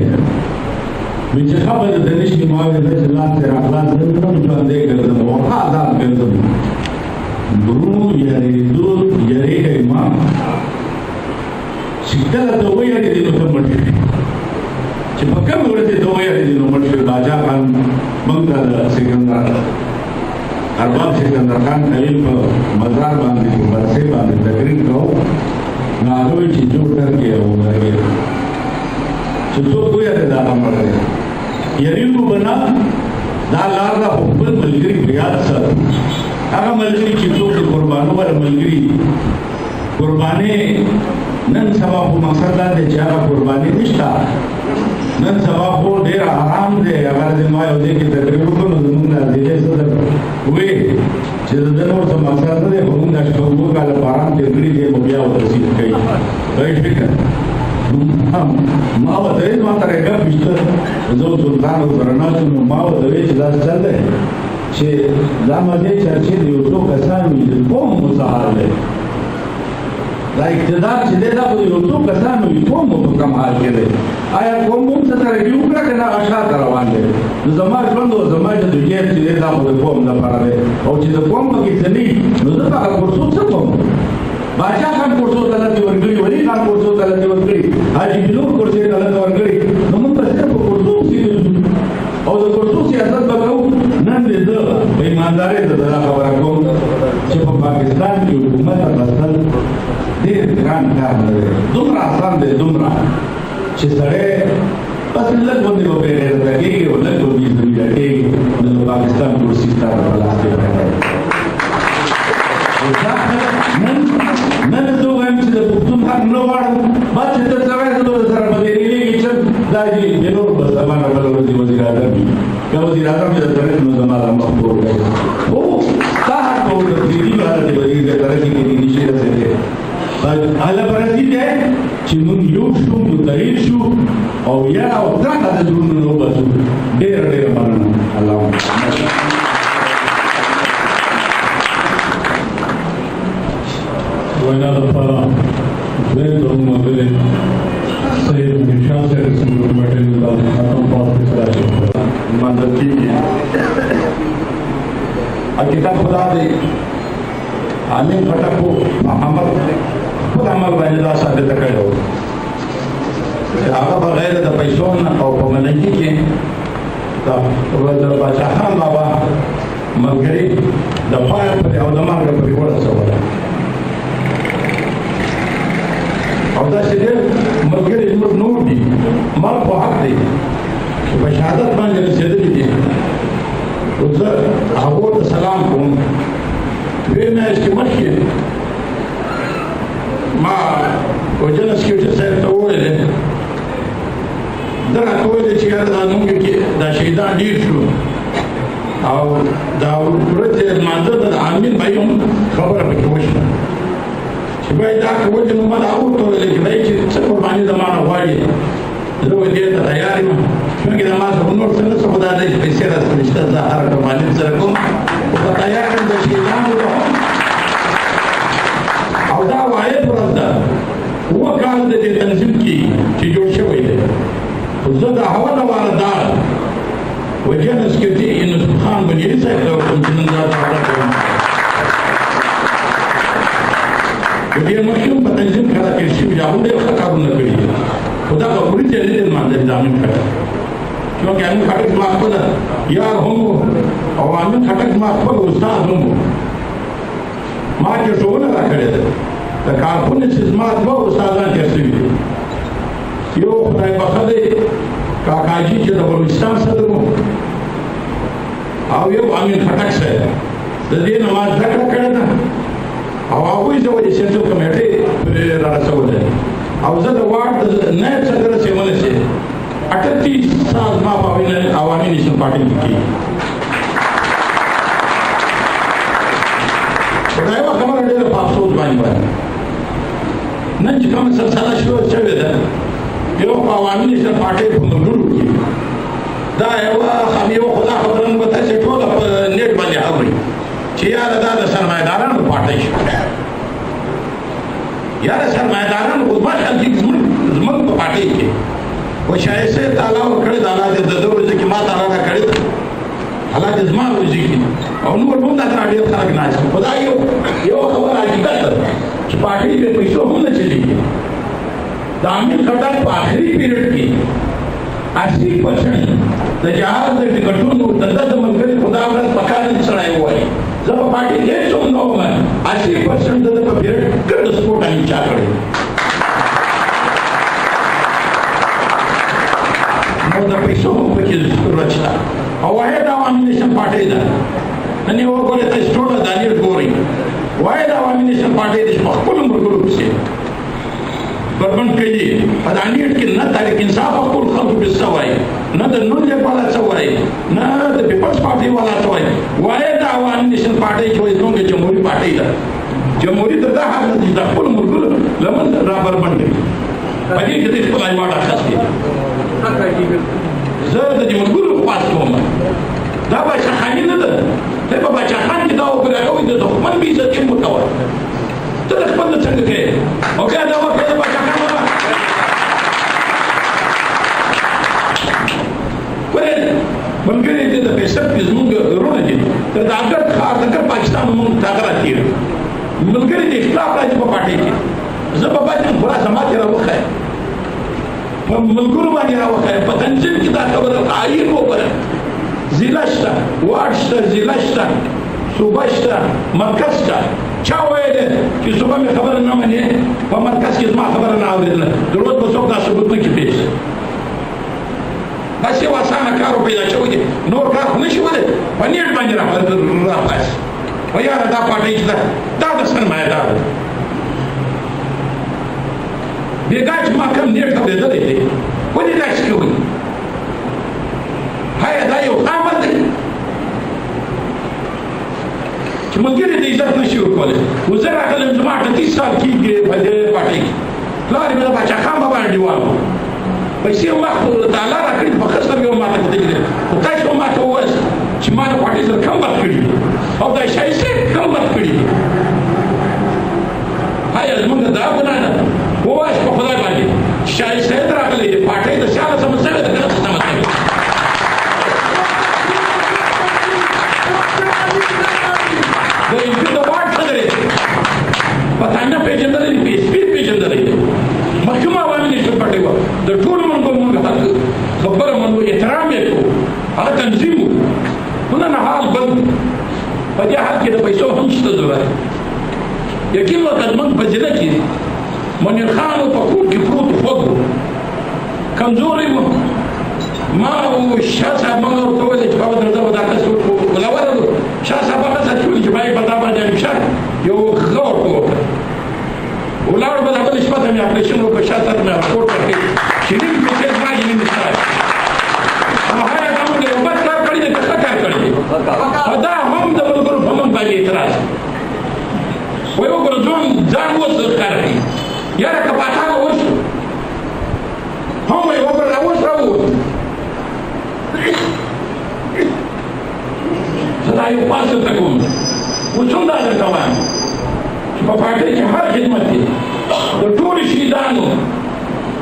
Speaker 1: چې خبره د نشي ماوي د ځلان تر اخلاص د نوم ژوندې ګرځم او آزاد ګرځم ګورو یاري دور یاري کایما شکل ته وایي د نو مټي چې په کوم ورته ته وایي د نو مټي راجا خان منګل سکندر ارباب سکندر خان خلیل په مزار باندې په ورسې باندې تقریر کوو ناغوی چې جوړ کړی او راغی چې څوک وایي دا امر دی یریو بنا دا لار دا خپل ملګری بیاد سره هغه ملګری چې څوک قربانو ور ملګری قرباني نن سبا په مقصد دا چې هغه قرباني نشته نن سبا په ډېر آرام دی هغه د ما یو دې کې تقریر وکړو زموږ د دې سره وې چې د نور څه مقصد دی په موږ د شپږو کال آرام کې غړي دې بیا ورسې کوي راځي فکر ما ودرې ما ترې ګر بشته زه سلطان ورناته ما ودرې چې دا څه ده چې دا مده چې یو څو کسان وي کوم مصاحب دی دا اقتدار چې دا په یو څو کسان وي کوم په کوم حال کې دی آیا کوم څه سره یو کړه کنه آشا روان دی زما ژوند او زما د دنیا چې دا په کوم لپاره دی او چې د کوم کې څه نو زه هغه ورسو څه کوم बादशाह खान कोर्सो तलत वर्गड़ी वली खान कोर्सो तलत वर्गड़ी हाजी बिलोर कोर्से तलत वर्गड़ी नमन बसे को कोर्सो सी और जो कोर्सो सियासत बगाऊ नन दे द बेईमानदारी द दरा खबर को چې په پاکستان کې حکومت اصل ډېر ګران کار دی دومره آسان دی دومره چې سړی بس لږ باندې وپېړې راکېږي او لږ باندې راکېږي د پاکستان کرسي ستاره په لاس کې نن زه وایم چې د پښتون حق نه غواړم بس چې ته څه وایې زه به سره بدلېږي چې دا دي نور به زمانه بله ورځ وزیر اعظم وي که وزیر اعظم یې د ترک نو زما د مخ پور کوي هو ستا حق به ورته پرېږدي نو هله د وزیر د ترکي کې دې نشي رسېدی هله به رسېدی چې موږ یو شو متحد شو او یا او کرکه د زړونو نه وباسو ډېره ډېره مننه الله وینا لپاره زه کوم مګل سید نشان سره سمون مټل د خاتم پاس سره
Speaker 3: مدد کیږي اګه خدا دې امین پټکو محمد خپل عمل باندې دا ثابت کړو هغه بغیر د پیسو نه او په منځ کې دا ورته بادشاہ خان بابا مګری د پای په او د مارګ په ورسره او دا چې ملګری زموږ نور دي مال په حق دی چې په شهادت باندې رسېدلي دي نو زه هغو ته سلام کوم دوې میاشتې کې مخکې ما وجنرال سکیورټي صاحب ته وویلې ده راته وویلې چې یاره دا زموږ کې دا شهیدان ډېر شو او دا ورځې لمانځه د امین بھائی هم خبره پکې وشوه چې باید دا کول نو ما دا ورته ویلې چې باید چې څه قرباني زمانه غواړي زه به دې ته تیار یم چونکې د ما څخه نور څه نه څه خو دا دی چې پیسې راسره شته زه هره قرباني سره کوم خو په تیار یم د شهیدانو ته او دا واحد ورځ ده اووه کال د دې تنظیم کې چې جوړ شوی دی خو زه د هغه نه واردار وجنرال سکیورټي یونس خان بنیري صاحب ته ورکوم چې نن دا کار کوم دې مخکې په تنظیم کې راکې شي بیا هم دې کارونه کړی خدا په پوری ته دې باندې ځامن کړ چې هغه خټک ما خپل یار هم او امین خټک ما خپل استاد هم ما چې ټول راکړل دا کارونه چې ما دوه استادان کېږي یو خدای په خدای کاکاجي چې د بلوچستان صدر وو او یو امین خټک سره د دې نماز ذکر کړل او هغوی زه ولې سنټرل کمیټې را رسولی او زه د واټ نایب صدر سیمونه چې 38 سال زما په عوامي نیشنل پارټي کې کېږي خو دا یوه خبره ډېره په افسوس باندې نن چې کومه سلسله شروع شوې ده یو په عوامي نیشنل پارټي په ملګرو کې دا یوه خدا خبره نو به تاسې ټوله په نیټ باندې اورئ چې یاره دا د سرمایه‌دارانو پارټۍ شوه یاره سرمایه‌دارانو خو بد خلک زموږ په پارټۍ کې
Speaker 8: و شاید صاحب تعالی ورکړی د الله د ده روزي کې ما تعالی راکړی ده الله دې زما روزي کې او نور هم دا ډېر خلک ناست دي. خو دا یو خبره حقیقت ده چې پارټي بې پیسو هم نه چلېږي. د امیر خټک په آخري پیریډ کې 80% د جهاز د ټکټونو د ده د ملګري خدا ورځ په کار کې سړی ووایي زه په پارټي کې هېڅ هم نه وم 80% د ده په پیریډ ګرد سپورټ امین چا کړی نو د پیسو هم پکې ضرورت شته او واحد عوامي نیشن پارټۍ ده نن یې وګورئ تاسې ټوله دانیر ګورئ واحد عوامي نیشن پارټۍ ده چې په خپلو ملګرو پسې بربند کوي په دانیر کې نه تحریک انصاف خپلو خلکو پسې څه وایي نه د نون لیگ والا څه وایي نه د پیپلز پارټۍ والا څه وایي واحد عوامي نیشن پارټۍ چې وایي زموږ جمهوري پارټۍ ده جمهوري ته دا حق ده چې د خپلو ملګرو لمن را بربند کوي په دې کې د خپل هېواد اخیستی زه د دې ملګرو خواست کوم دا باچاخاني نه ده ته په باچاخان کې دا وکړه کوي د دښمن بې عزتي مه کوه ته د خپل نه څنګه کوې او که دا وکړې د باچاخان بابا ګورې ملګري دې د پیسب کې زموږ غرونه دي د اګر ښار د اګر پاکستان موږ تاګه راتېر ملګري د اختلاف راځي په پارټۍ کې زه به باید خورا زما کې راوښیم په ملګرو باندې راوښیم په تنظیم کې دا خبره آیین وګوره ضلع شته واډ شته ضلع شته صوبه شته مرکز شته چا ویلې چې صوبه مې خبره نه منې په مرکز کې زما خبره نه اورېدله د روز به څوک دا ثبوت نه کړي پیش بس یو اسانه کار پیدا شوی دی نور کار خو نه شي ولی په نیټ باندې راپاس و یاره دا پارټۍ چې ده دا د سرمایه‌دار ده بیګا چې ما کوم نیټ اورېدلی دی ولې داسې کوئ هیا دا یو عمل دی چې ملګري د عزت نشي ورکولی و زه راغلم زما 38 سال کېږي په دې پارټۍ کې پلار مې د باچاخان بابا انډیوال و پیسې هم وخت د الله راکړي په ښه سترګې هم ماته کتلي دي خو تاسو هم ماته ووایاست چې ما د پارټۍ سره کم وخت کړي دي او دا شاهي صاحب کم وخت کړي دي هیا زمونږ دا ګناه ده ووایاست په خدای باندې چې شاهي صاحب راغلی دی پارټۍ د سیاله سمه شوې ده که نه سمه شوې د امپي د واټ خبرې پتانه پېژندلی دي پی ایس پي پېژندلی دي محکمه عوامي نیشن پارټۍ وه د ټولو منګو موږ خبره منو احترام یې کوو هغه تنظیم و خو نن حال بل په دې حال کې د پیسو هم شته ضرورت یقین وکړه زموږ په ضلع کې منیر خان په کور کې پروت خوږ و کمزوری و ما او شاه صاحب موږ ورته وویل چې بابا درځه به دا کس ولوله شاه صاحب هغه ساتي ویل چې باید په دا باندې همیشه یو ښه ورته وکړه ولاړ به دا بلې شپه ته مې اپریشن وکړ شاه صاحب مې رپورټ ورکړي چې نیم پیسې زما یې نیم ستا او هغه دا موږ یو بد کار کړی دی که ښه کار کړی دی او دا هم د ملګرو په موږ باندې اعتراض وایي وګوره ځان اوس ښکاره کوي یاره که پاچا به وشو هم وایي وګوره دا اوس راووت زه دا یو پاس درته کوم اوس هم دا درته وایم چې په پارټۍ کې هر خدمت دی د ټولو شهیدانو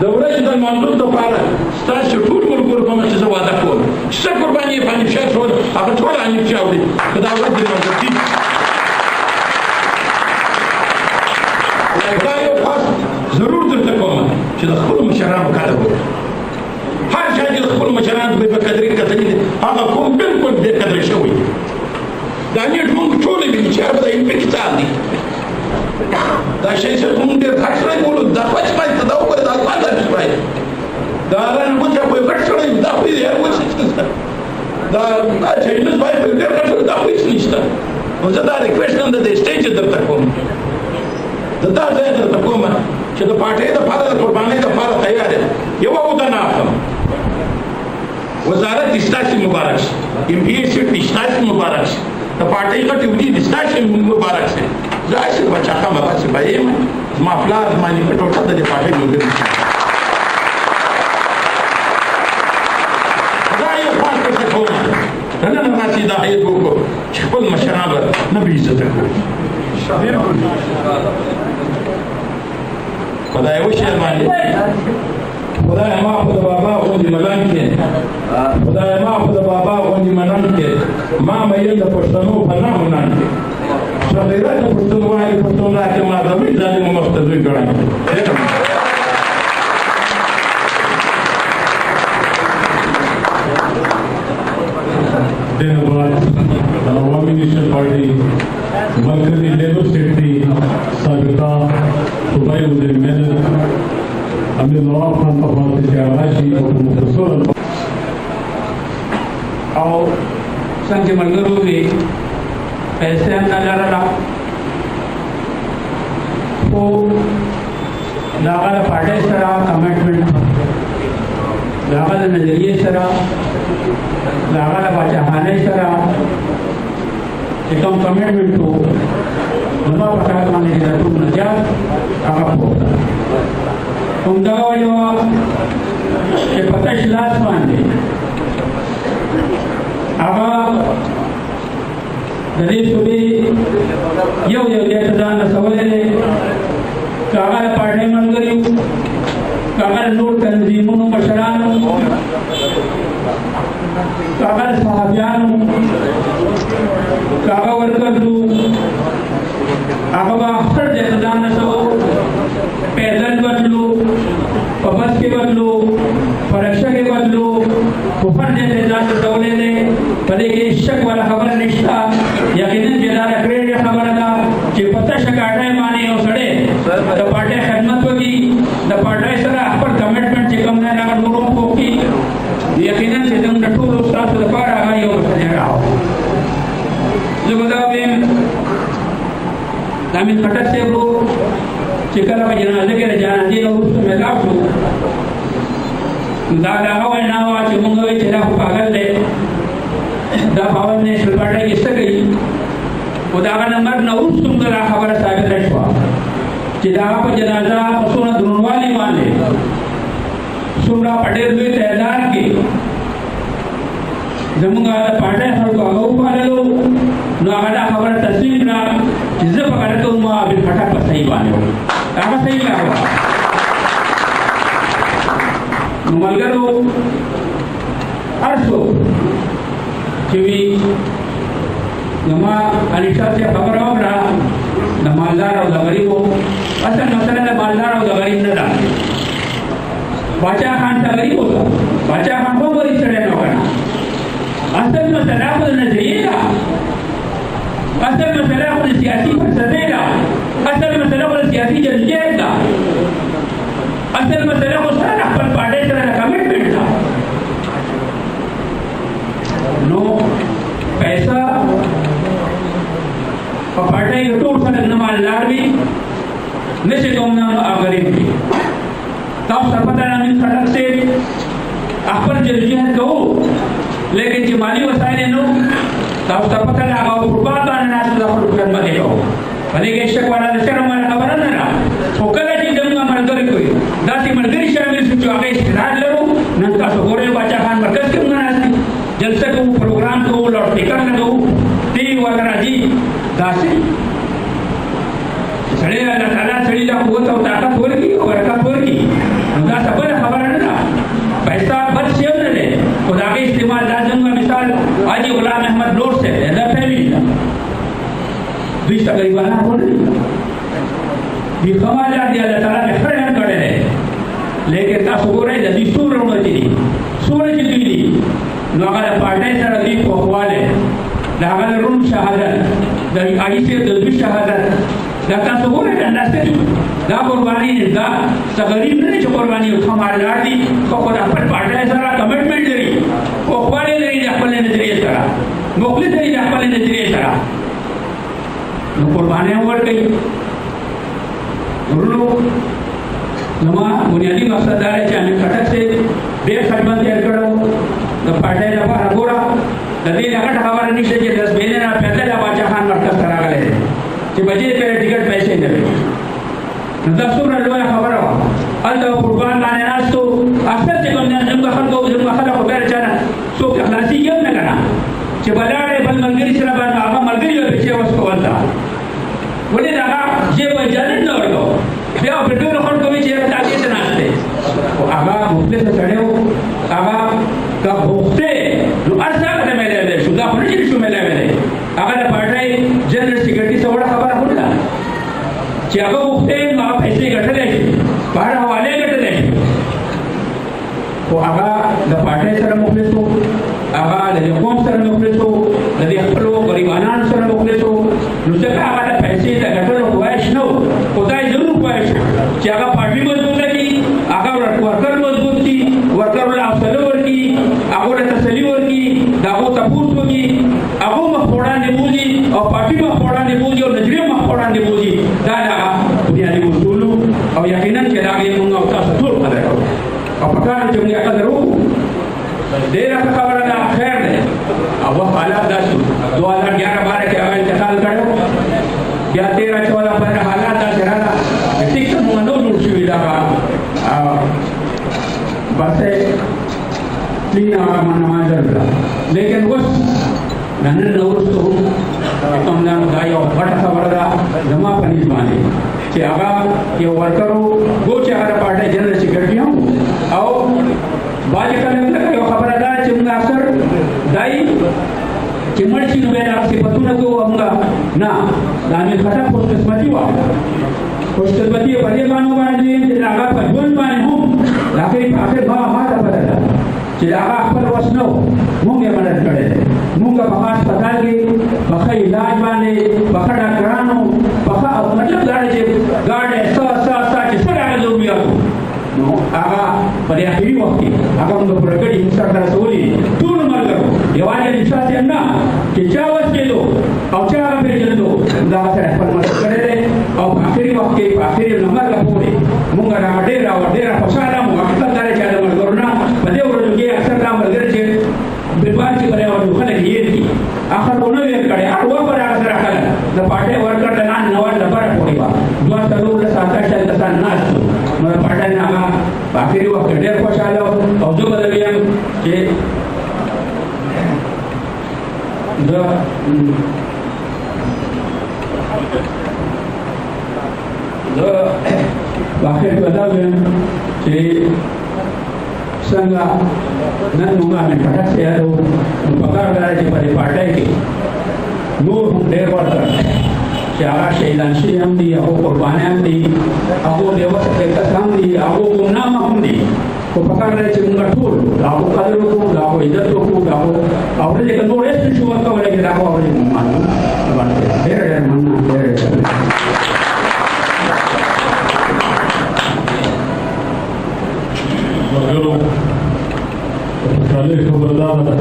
Speaker 8: د ورځې د لمانځلو دپاره ستاسو ټول ملګرو په مخ کې زه وعده کوم چې څه قرباني یې په امیر شاه شول هغه ټول امیر شاه وړي که دا ورځ دې لمانځل کېږي دا یو خاص ضرور درته کوم چې د خپلو مشرانو قدر وکړه هر چا چې د خپلو مشرانو بې قدري کتلي دي هغه کوم بلکل بې قدرې شوی دا نیټ موږ ټولې وینو چې هر به د امپي کتاب دي دا شی سره موږ ډېر غټ سړی بولو دا پچ پای ته دا وګوره دا پانده سړی دا رن وچه په غټ سړی دا خو یې هر وچه دا چاینز باید په ډېر غټ سړی دا خو هېڅ نشته نو زه دا ریکویسټ هم د دې سټیج درته کوم د دا ځای درته کوم چې د پارټۍ دپاره د قربانۍ دپاره تیار یم یوه ودانه اخلم وزارت دې ستاسې مبارک شي امپي سیټ دې ستاسې مبارک شي د پارټۍ غټې ودې دې ستاسې مبارک شي زه هسې بچاخه مباسې به یم زما پلار زما نیکه ټوټه د دې پارټۍ ملګري دا یو خاص درته کوم نن راسې دا هیڅ وکړو چې خپل مشران به نه بې عزته کړو خدای وشي باندې خدای ما خود بابا غوندې ملنګ کې خدای ما خود بابا غوندې ملنګ کې ما مېل د پښتنو په نام نن کې شغیرت د پښتونوالي پښتون راکې ما زمي ظالم مختزوی ګڼم दिन बाद अवामी नेशनल पार्टी मरकजी लेबर स्टेट की सबका सूबाई वज़ीर मेहनत अमीर नवाब खान पवार से आराशी और मुखसर
Speaker 5: और संख्य मलगरू भी पैसे नजर वो लागा पार्टी सरा कमिटमेंट लागा नजरिए सरा लागा बाचाहाने सरा एकम कमिटमेंट को नमा प्रकार माने जातु नजात आगो तुम दगा जो के पता शिलास माने आगा दलील सुबी यो देता दान सवले कागा पार्टी मन करी कागा नोट तंजीमों मशरान कागा साहबियान कागा वर्कर दू आगा अक्सर देता दान सवो पैदल बदलो बस के बदलो परीक्षा के बदलो ऊपर जैसे जात दौले ने भले के शक वाला खबर निष्ठा यकीनन जदारा क्रेड खबर था कि पता शकाटे माने हो सड़े द पार्टी खिदमत होगी द पार्टी सरा पर कमिटमेंट से कम ना अगर लोगों को की यकीनन से तुम नठूर उस्ताद से पार आ गई हो सजेगा जो बताओ बेम दामिन कटक से वो चिकला में जनाजे के जनाजे और उसमें लाखों दादा हवा नावा चुमुंगवे चला पागल ले दा पावन ने सुलपाटा किससे गई उदागा नंबर 9 सुंदर खबर साबित रखवा चिदा पर जनाजा सुना दुनवाली वाले सुमरा पटेल में तैदार की जमुंगा पाटे हर को आगो पाले लो नागदा खबर तस्लीम ना जिसे पकड़ तो मां अभी फटा पर सही वाले हो आगा सही लगा मलगरो अर्सो किवी नमा अलिशा से खबर होगा न मालदार और गरीब हो असल मसला है मालदार और गरीब न था बाचा खान का गरीब होगा बाचा खान को गरीब चढ़े न करना असल मसला को नजरिएगा असल मसला को सियासी पर सदेगा असल मसला को सियासी जल्दिएगा असल मसला को सारा पर पार्टी तरह कमिटमेंट था नो पैसा पार्टी यूट्यूब पर नमाज़दार भी नशे कौमना आगरीब भी तब सरपता नामिन सड़क से अखबर जल्दियत कहो लेकिन जिमाली वसाइल नो तब सरपता लगाओ फुटबॉल का नाच का फुटबॉल में देखो भले के शक वाला नशर हमारा खबर है ना फोकला की जंगा मरगरी कोई दासी मरगरी शामिल सुचो आगे इस्तेराज लड़ो नंका सगोरे बाचा खान मरकज के मनासी जलसे को प्रोग्राम को लौट टिकर लगो टीवी वगैरह जी दासी सड़े अल्लाह ताला सड़ी ला कुवत और ताकत होर की और बरकत होर की उनका सब खबर है ना पैसा बच सेव न ले खुदा के इस्तेमाल लाजम का मिसाल हाजी गुलाम अहमद लोड से ऐसा फैमिली था बीच तक गरीबाना हो नहीं ये कमाल जाती अल्लाह ताला ने खड़े हैं करे हैं लेकिन का सुगोरे जदी सूर रोना चाहिए सूरज दिली नगाला पार्टी सर अली को हवाले नगाला रूम शहादत दरी आई से दलबी शहादत दाता सुगोरे डंडा से दा कुर्बानी दा तगरीब ने जो कुर्बानी उठा मार लाड़ी को पर पार्टी सर कमिटमेंट दरी को हवाले दरी अपने नजरिए सर मोकले दरी अपने नजरिए सर कुर्बानी उड़ गई नमा बुनियादी मकसद है कि हमें कटक से बेखदमत तैयार करो द पार्टी दफा रगोरा ददी नगट खबर नहीं से 10 महीने ना पैदल बाचा खान मरकज करा गए कि बजे पे टिकट पैसे दे दस्तूर लो खबर हो अल तो कुर्बान लाने नास तो अक्सर से कम जम का खल को को बेर जाना सो खलासी ये न करना कि बलाड़े बल मलगरी से बन आगा मलगरी और पीछे उसको वंदा बोले लगा ये वजन न और लो क्या बेटो खल को भी चेहरा ताकि से नाचते आगा
Speaker 2: غوښتل څه سړیو هغه که غوښتې نو هر څه هغه ته میلاوی شو دا خو نه چې شو میلاوی هغه د پارټۍ جنرال سیکرټري څه وړه خبره خو نه ده چې هغه غوښتې نو هغه پیسې ګټلی شي په هر حوالې ګټلی شي خو هغه د پارټۍ سره مخلص و هغه د دې قوم سره مخلص و د دې خپلو غریبانانو سره مخلص و نو ځکه هغه د پیسې د ګټلو خواهش نه و خو دا یې ضرور خواهش چې هغه پارټي مضبوطه کړي هغه ورکر مضبوط کړي ورکر له حوصله ورکړي هغو له تسلي ورکړي د هغو تپوس وکړي هغو مخ په وړاندې بوځي او پارټي مخ په وړاندې بوځي او نجرې مخ په وړاندې بوځي دا د هغه بنیادي اصول او یقینا چې د هغې مونږ او تاسو ټول قدر کوو او په کار چې موږ قدر وکړو ډېره ښه خبره ده خیر دی او وخت حالات داسې 2011-12 کې هغه انتقال کړی بیا 13-14 پورې حالات داسې راغله چې ټیک ته موږ نه جوړ شوي دا بس کلین هغه منظر ده لیکن اوس د نن نه وروسته هم قومندانو دا یو غټه خبره ده زما په نیز باندې چې هغه یو ورکر و ګو چې هغه د پارټۍ جنرال سیکرټري هم او بعضې کله لکه یو خبره ده چې موږ اکثر دای چې مړ شي نو بیا د هغه صفتونه کوو موږ نه د امیر خټک خوشقسمتي وه خوشقسمتي یې په دې باندې باندې چې د هغه په ژوند باندې هم د هغې په آخر ما ته پته ده چې د هغه خپل وس نه و موږ یې مدد کړی دی موږ په ښه هسپتال کې په ښه علاج باندې په ښه ډاکټرانو په ښه مطلب دا دی چې ګاډی چې څه د هغه ضروریات نو هغه په دې اخري وخت کې هغه موږ پوره کړي موږ سره رسولي ټول ملګرو یوازې احساس یې نه چې چا وس کېدو او چا هغه پېژندو دا هغه سره خپل مدد کړی دی او په اخري وخت کې په اخري مرګه پورې موږ هغه ډېره خوشحاله وو حقیقت دا دی چې د ملګرو نه په دې ورځو کې اکثر دا ملګري چې بیمار چې پرې ورته خلک یې دي اخر ونه ویل کړی هر وخت پر هغه سره خلک د پارټۍ ورکر د نان نواز لپاره پورې وه 2-3 کسان ناست وو نو د پارټۍ نه هغه په اخري وخت کې ډېر خوشحاله و او زه به درته ویم چې زه په اخر کې به دا ویم چې څنګه نن موږ امیر خټک ته یادو نو پکار دا دی چې په دې پارټۍ کې نور هم ډېر ورته چې هغه شهیدان شوي هم دي هغو قربانیان دي هغو بې وسه کسان دي هغو ګمنامه هم دي خو پکار دی چې موږ ټول د هغو قدر وکړو د هغو عزت وکړو د هغو اورېدې که نور هېڅ نشو ورکولی چې د هغو اورېدې موږ مانو ډېره ډېره مننه ډېره
Speaker 1: ملګرو خوشحالۍ خبره دا ده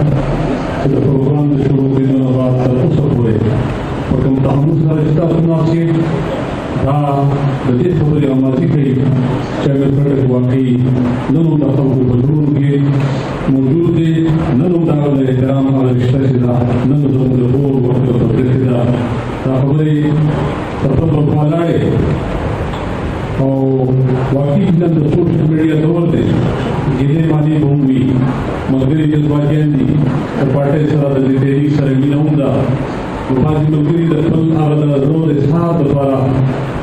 Speaker 1: چې د پروګرام د شروع کېدو نه بعد تر اوسه پورې په کوم تحمل سره چې تاسو ناست یې دا د دې خبرې اماضي کوي چې امیر خټک واقعي نن هم د خلکو په زړونو کې موجود دی نن هم د هغه د احترام هغه رشته چې ده نن زموږ د ټول وخت په تطبیق کې ده دا خبرې تر پته ولاړې او واقعي نن د سوشل میډیا دور دی ګیلې مالي به هم وي ملګري جذباتیان دي د پارټۍ سره د دې تحریک سره مینه هم ده نو بعضې ملګري د خپل هغه د زړه د اظهار لپاره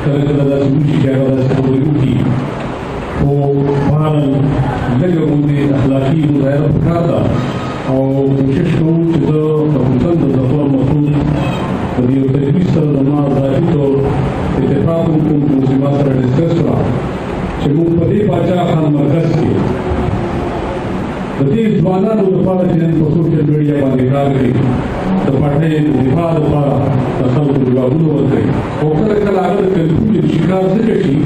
Speaker 1: کله کله داسې وشي چې هغه داسې خبرې وکړي خو بهرحال لږه غوندې اخلاقي مظاهره پکار ده او کوشش کوو چې زه د حسن د ظفر مسعود په دې یو تجویز سره زما ذاتي طور اتفاق وکړم چې زما سره ډسکس کړه چې موږ په دې پاچا خان مرکز کې د دې ځوانانو لپاره چې نن په سوشل میډیا باندې کار کوي د پارټۍ د دفاع لپاره د خلکو ځوابونه ورکوي او کله کله هغه د کنفیوژن شکار ځکه شي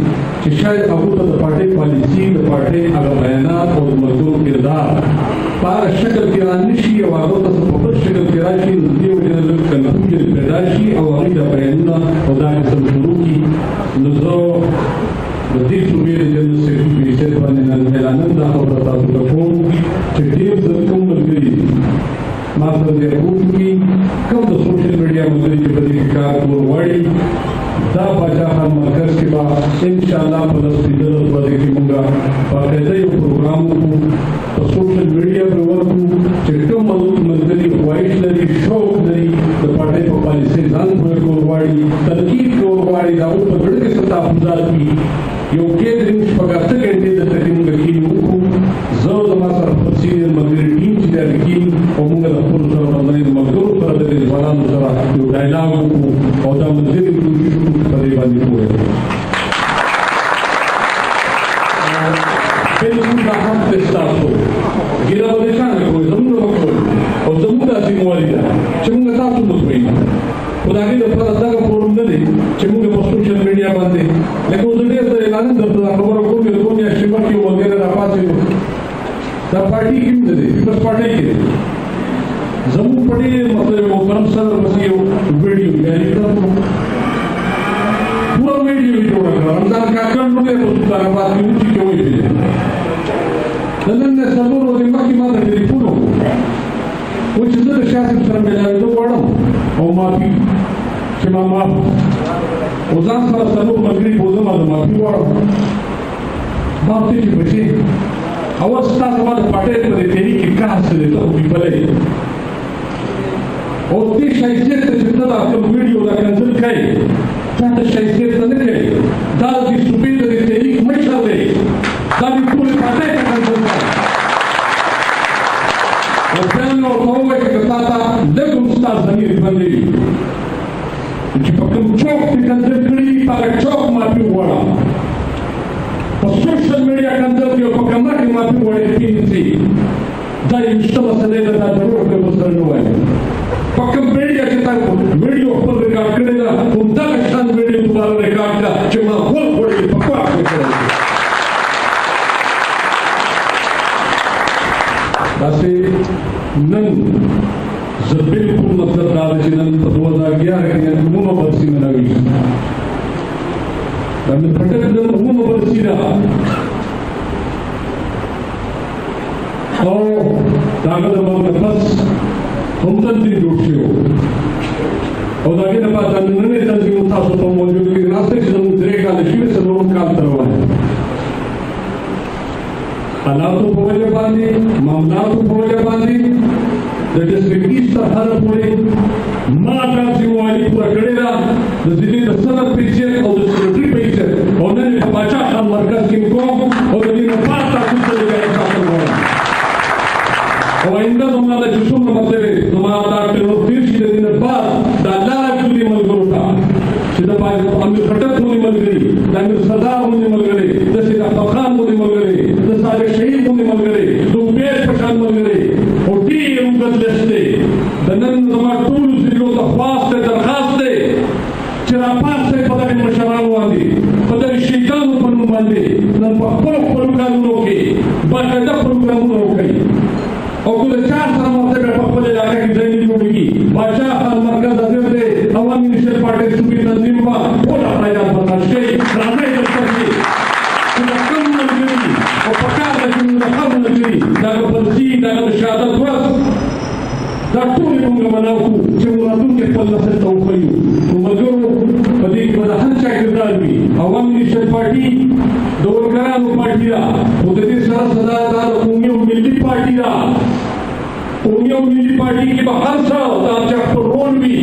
Speaker 1: چې شاید هغو ته د پارټۍ پالیسي د پارټۍ هغه بیانات او د مزدور کردار په هغه شکل کې را نه شي او هغه ته په بل شکل کې را شي نو د دې وجې نه لږ کنفیوژن پیدا شي او هغوی دا بیانونه او دا قسم شروع کړي نو زه د دې صوبې د جنرال سیکرټري په حیثیت باندې نن اعلاناً دا خبره تاسو ته کوم چې ډېر زر کوم ملګري ما سره دې راپورټ وکړي کوم د سوشل میډیا ملګري چې په دې کې کار کول غواړي دا پاچا خان مرکز کې به انشاءالله په 10-15 ورځې کې موږ باقاعده یو پروګرام وکړو په سوشل میډیا پرې ورکړو چې کوم ملګري خواهش لري شوق لري د پارټۍ په پالیسۍ ځان پوه کول غواړي تنقید کول غواړي د هغو په زړه کې څه تحفظات وي یو کېدرینګ شپږ اته ګنټې دلته کې موږ کښېني وکړو اعلان وکړو او دا منظرې کوشش وکړو په دې باندې پوه کړو. بالکل دا هم د ستاسو ګیله به دې څنګه کوئ زموږ به کوئ او زموږ دا ذمواري ده چې موږ تاسو مطمئن خو د هغې لپاره دغه فورم نه دی چې موږ په سوشل میډیا باندې لکه اوس ډېر ځله اعلان درته دا خبره کوم چې دوه میاشتې مخکې یو ملګری راپاڅېدو دا پارټي کې هم نه دی پیپلز پارټۍ کې دی زموږ په ډېر مطلب محترم صدر پسې یو ویډیو جاري کړه پوره ویډیو یې جوړه کړه رمضان کاکړ نوم یې په سلطاناباد کې وچې کې ویلې د نن نه څلور ورځې مخکې ما ته ټلیفون وکړو و چې زه د شاه صاحب سره ملاوېدو غواړم او معافي چې ما معاف او ځان سره څلور ملګري بوځم او معافي غواړم ما ورته چې بچې اول ستا زما د پټۍ په دې تحریک کې کار څه دی ته خو بیپلی او دې شایستیت ته چې ته دا خپل ویډیو دا کنسل کوې تا ته شایستیت ته نه کوې دا د دې صوبې د دې تحریک مشر دی دا دې ټولې پټۍ ته کنسل کوي او بیا مې ورته وویل چې که تا ته لږ هم ستا ضمیر بندوي چې په کوم چوک دې کنسل کړي په هغه چوک معافي وغواړه په سوشل میډیا کنسل کړي او په کمر کې معافي وغواړي د PNC دا یو شته مسله ده دا ضرور که ورسره نه وایي په کوم میډیا چې تا ویډیو خپل ریکارډ کړې ده همدغه شان ویډیو دوباره ریکارډ کړه چې ما غول غوړې په کوټ کې کړی داسې نن زه بالکل مطلب دا ده چې نن په 2011 کې عمومه برسي نه راویښ دا مې پټک د عمومه برسي ده او د هغه د مرګ نه پس هم تنظیم جوړ شوی و او د هغې نه بعد دا نننی تنظیم تاسو ته موجود کې ناسته چې زموږ 3 کاله شوي څلورم کال ته روان حالاتو په وجه باندې معاملاتو په وجه باندې د ډسټرکټ ایسټ تر حده پورې ما دا ذمواري پوره کړې ده د ضلعې د صدر په حیثیت او د سکرټري په حیثیت او نن یې په پاچا خان مرکز کې کوم او د دې نه بعد تاسو ته لګیا ساتل غواړم او آینده زما د چې څومره مطلب زما دا ټرینر تېر شي د دې نه بعد دا لاره کړي ملګرو ته چې د امیر خټک غوندې ملګري د امیر سردار غوندې ملګري د سید احمد خان غوندې ملګري د صالح شهید غوندې ملګري د عبید په شان ملګري او ډېر اوږد لست دی د نن زما ټولو ضلعو ته خواست دی درخواست دی چې راپاڅئ په دغې مشرانو باندې په دغې شهیدانو په نوم باندې نن په خپلو خپلو کارونو کې باقاعده پروګرامونه وکړئ او که د چا سره مرتبه په خپل علاقه کې ځای نه جوړېږي پاچا خان مرکز حاضر دی عوامي نشل پارټۍ صوبې تنظیم به ټول اخراجات برداشت کوي راځئ دلته کې چې د کوم ملګري او په کار ده چې موږ د هر ملګري د هغه برسي د هغه د شهادت ورځ دا ټولې موږ مناو کړو چې موږ راتلونکي خپل نسل ته وښیو نو ملګرو په دې کې به د هر چا کردار وي عوامي نشل پارټي د ورکرانو پارټي ده خو د دې سره سره دا د قومي او ملي پارټي ده قومي او ملي پارټي کې به هر څه د هر چا خپل رول وي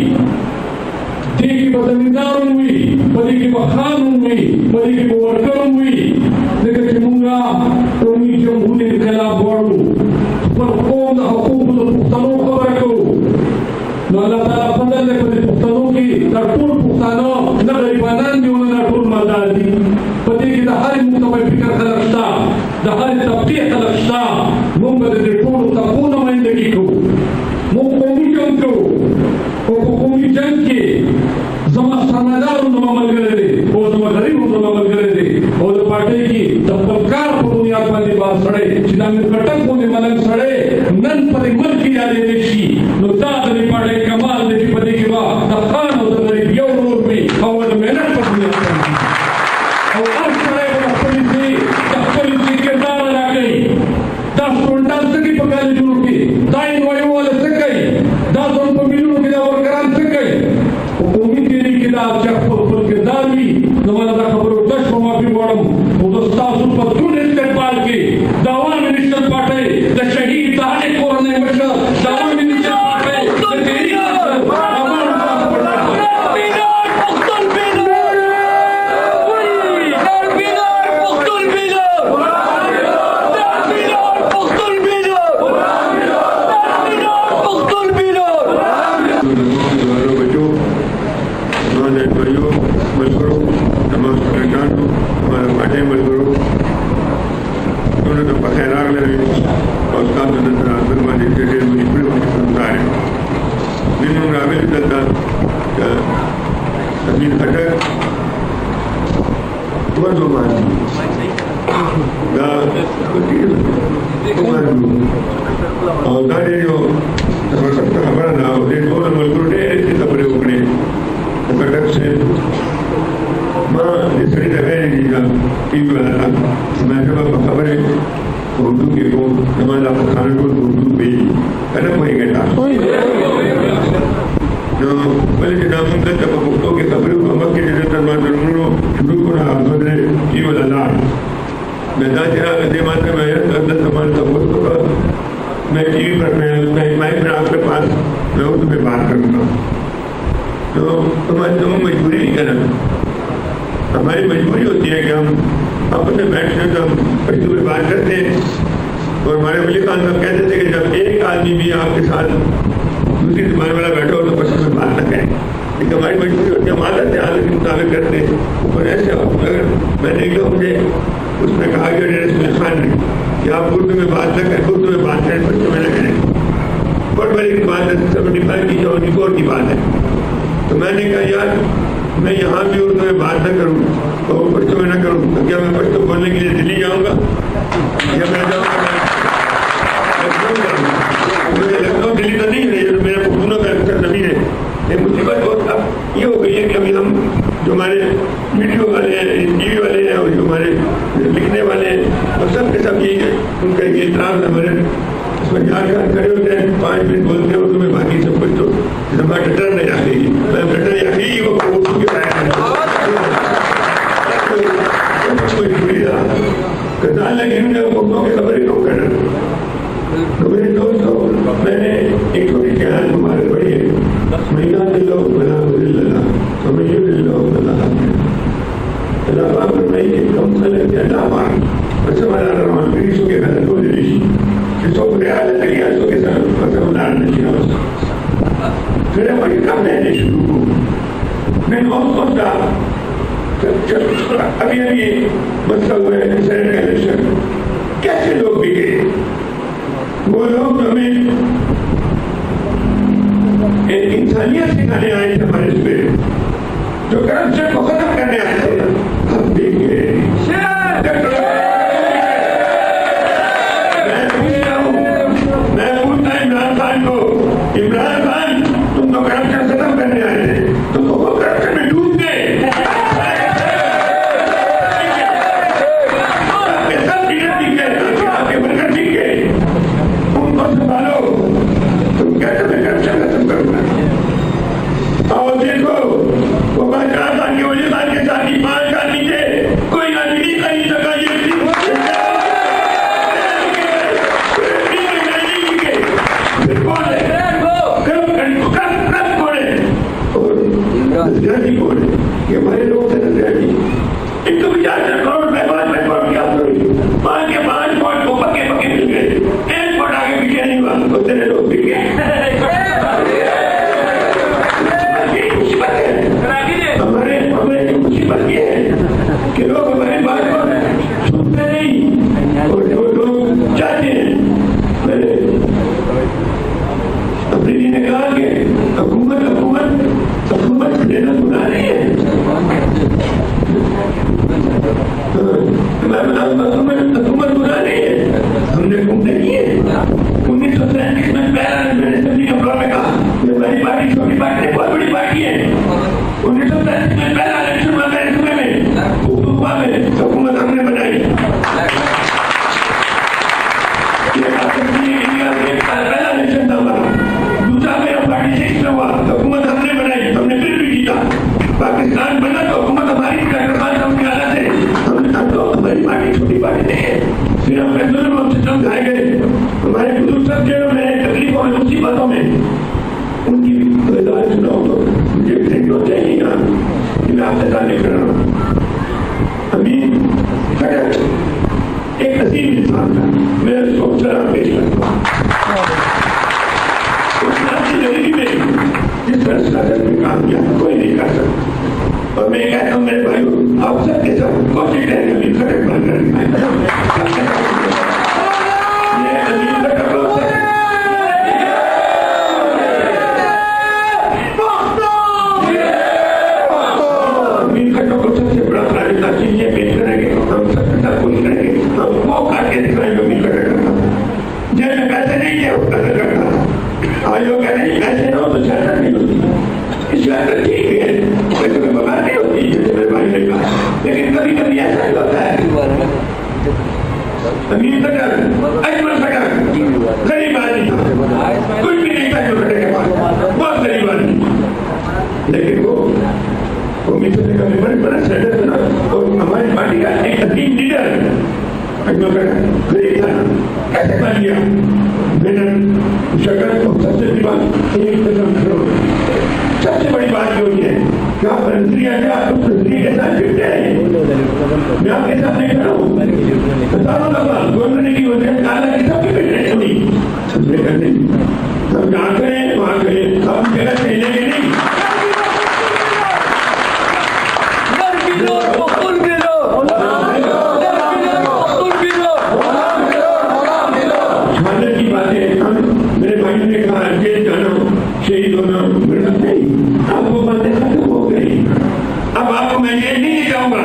Speaker 1: دې کې به زمیندار هم وي په دې کې به خان هم وي په دې کې به ورکر هم وي ځکه چې موږ قومي جمهوري انقلاب غواړو خپل قوم د حقوقو د پښتنو خبره کوو نو الله تعالی فضل دی په دې پښتنو کې دا ټول پښتانه نه غریبانان دي او نه ټول مالدار دي په دې کې د هر متوي فکر خلک شته د هر طبقې خلک شته موږ به د دې ټولو طبقو نمایندګي کوو موږ قومي جنګ کوو او په قومي جنګ کې زما سرمایدارو زما ملګری دی او زما غریبو زما ملګری دی او د پارټۍ کې د خپل کار په بنیاد باندې باز سړی چې د امیر خټک غوندې ملنګ سړی نن په دې ملک کې یادېدی شي نو دا د دې پارټۍ کمال دی چې په دې کې به د خان او د غریب یو رول وي او د محنت په بنیاد باندې او هر سړی به د خپلې ځای کردار ادا کوي دا سټوډنټان څه کوي په کالجونو کې دا انوایو والا څه کوي دا زموږ په میلونو کې دا ورکران څه کوي په قومي تحریک کې دا چې خپل کردار وي زما دا خبرو ډش په معافي غواړم خو زه ستاسو په ټول استقبال کې د عوامي نېشنل پارټۍ د شهید د هغې کورنۍ مشر د عوامي نېشنل پارټۍ د تحریک
Speaker 9: भाइयों मजदूरों तमाम परेशानों हमारा पाटे मजदूरों दोनों तो पखेरा लगे और काम नजर आसमान के मुझे बड़े संसार है दिन राविल दत्ता अमीर खटर tuan rumah dah rumah और गाड़ी जो समझ हमारा नाम है तो हम लोग ने इतना बड़े उगने कटक से माँ इसकी जगह नहीं था टीवी वाला था मैं जब खबर है उर्दू के को हमारा खाने को उर्दू भेजी कटक वही गया जो पहले के नाम उनका जब भक्तों के खबरों को मक्के के जैसे तमाम जरूरों शुरू को ना आज़ाद है टीवी वाला लाड़ मैं दांचा कदे मात्र में अंदर तमाम सबूत को मैं टीवी पर मैं माइक में आपके पास मैं उर्दू में बात करूँगा तो हमारी तो मजबूरी नहीं करना हमारी मजबूरी होती है कि हम आपस में बैठते हैं तो हम पश्तो में बात करते हैं और हमारे वली खान साहब कहते थे कि जब एक आदमी भी आपके साथ दूसरी जबान वाला बैठा हो तो पश्तो में बात न करें लेकिन हमारी मजबूरी होती है हम आदत से हालत के मुताबिक करते हैं और ऐसे अगर मैंने एक लोग मुझे उसने कहा कि इसमें खान ने कि आप उर्दू में बात न करें उर्दू में बात करें पश्तो में न करें बहुत बड़ी बात है 75 की 74 की बात है तो मैंने कहा यार मैं यहाँ भी उर्दू में बात न करूँ तो पश्तो में न करूँ तो क्या मैं पश्तो बोलने के लिए दिल्ली जाऊँगा या मैं जाऊँगा मुझे लखनऊ दिल्ली तो नहीं है मेरा दोनों का अक्सर नबी है एक मुसीबत बहुत अब ये हो गई है कि अभी हम जो हमारे वीडियो वाले हैं टीवी वाले हैं और जो हमारे लिखने वाले हैं और सब के सब ये उनका ये इतराज़ हमारे उसमें जाकर खड़े होते हैं 5 मिनट बोलते हैं तुम्हें बाकी सब कुछ तो हमारा डटर नहीं आ गई मैं डटर या ही वो कतार लगे उन्हें भक्तों की खबरें क्यों करना तो मेरे दोस्तों मैंने एक छोटी सी हाल हमारे बड़ी महीना दिलो बना दिल्ला समझिए दिलो बना अल्लाह पर नहीं कि कम से लेके अल्लाह पर अच्छा वाला रहमान फिर के घर को दे दी तो real lagi so kita perkenalan di sini. Sudah mereka manage dulu. मैं और का अभी बच्चा हुआ है सेनेट का इलेक्शन कैसे लोग बिगड़े वो लोग हमें इंसानियत सिखाने आए थे हमारे पे जो करप्शन को खत्म करने आए थे हम बिगड़े मैं पूछता इमरान खान को इमरान खान तुम तो करप्शन खत्म करने आए थे तुम तो वो करप्शन में डूब गए और देखो वो 4 साल की वजह साल के साथ ही 5 साल नीचे कोई राजनीति कर नहीं सका ये ये हमारे लोग से एक तो विचार करोड़ में 5 करोड़ की आप करोगे 5 के 5 पॉइंट को पक्के पक्के मिल गए 1 पॉइंट आगे पीछे नहीं हुआ तो तेरे लोग बिक गए हमारे मुसीबत ये है कि लोग हमारी बात पर सुनते नहीं और जो लोग चाहते हैं मैंने अपने जी ने कहा कि हुकूमत लेना गुनाह नहीं है हुकूमत गुनाह नहीं है हमने घूमते नहीं है 1937 में मैंने सभी कपड़ों में कहा मेरी पार्टी छोटी पार्टी नहीं बहुत बड़ी पार्टी है 1937 में पहला इलेक्शन हुआ मेरे समय में हुकूमत में हुकूमत हमने बनाई इंडिया में पहला इलेक्शन था हमारा दूसरा मेरा पार्टी 6 में हुआ हुकूमत हमने बनाई हमने फिर भी जीता पाकिस्तान बना तो हुकूमत हमारी हमने आना थे हमने तो हमारी पार्टी छोटी पार्टी नहीं है फिर हम बेंगलुरु में हमसे समझाए गए हमारे बुजुर्ग सब जेलों में तकलीफों में मुसीबतों में उनकी बलिदान सुनाओ तो मुझे फिर होता ही नहीं कि मैं आपसे ताने कर रहा हूँ अमीन खड़क एक अजीम इंसान था मैं सोच रहा पेश करता हूँ उस नाम की जिंदगी में जिस तरह सदर में काम किया कोई नहीं कर सकता और मैं कहता हूँ मेरे भाई आप सबके सब कोशिश करेंगे मिलकर एक बार ये अजीब का प्रोसेस सबसे बड़ा प्रायोरिटी चीज ये पेश करेंगे हम सबका कोशिश करेंगे हम वो करके दिखाएंगे मिलकर करना जैसे पैसे नहीं दिए उसका करना आयोग का नहीं पैसे ना हो तो चर्चा नहीं होती इस बात पर ठीक है पैसे में बगाड़ नहीं होती जैसे मेरे भाई ने कहा लेकिन कभी कभी ऐसा ही होता है अमीर सरकार अजमल सरकार गरीब आदमी था कुछ भी नहीं था जो बेटे के पास बहुत गरीब आदमी लेकिन वो मित्र का बड़ा सेटर था और हमारी पार्टी का एक अजीम लीडर गरीब था कैसे कर लिया मैंने शक्ल को सबसे बड़ी बात एक सबसे बड़ी बात जो है कि आप मंत्री के साथ जुड़ते हैं मैं आपके साथ नहीं खड़ा हूँ हजारों दफा बोलने की वजह हालांकि सबके बेटे नहीं हम जहाँ करें वहाँ करें हम जगह चलेंगे नहीं मेरे भाई ने कहा जेल जाना शहीद होना मरना नहीं अब वो बातें खत्म हो गई अब आपको मैं जेल नहीं जाऊंगा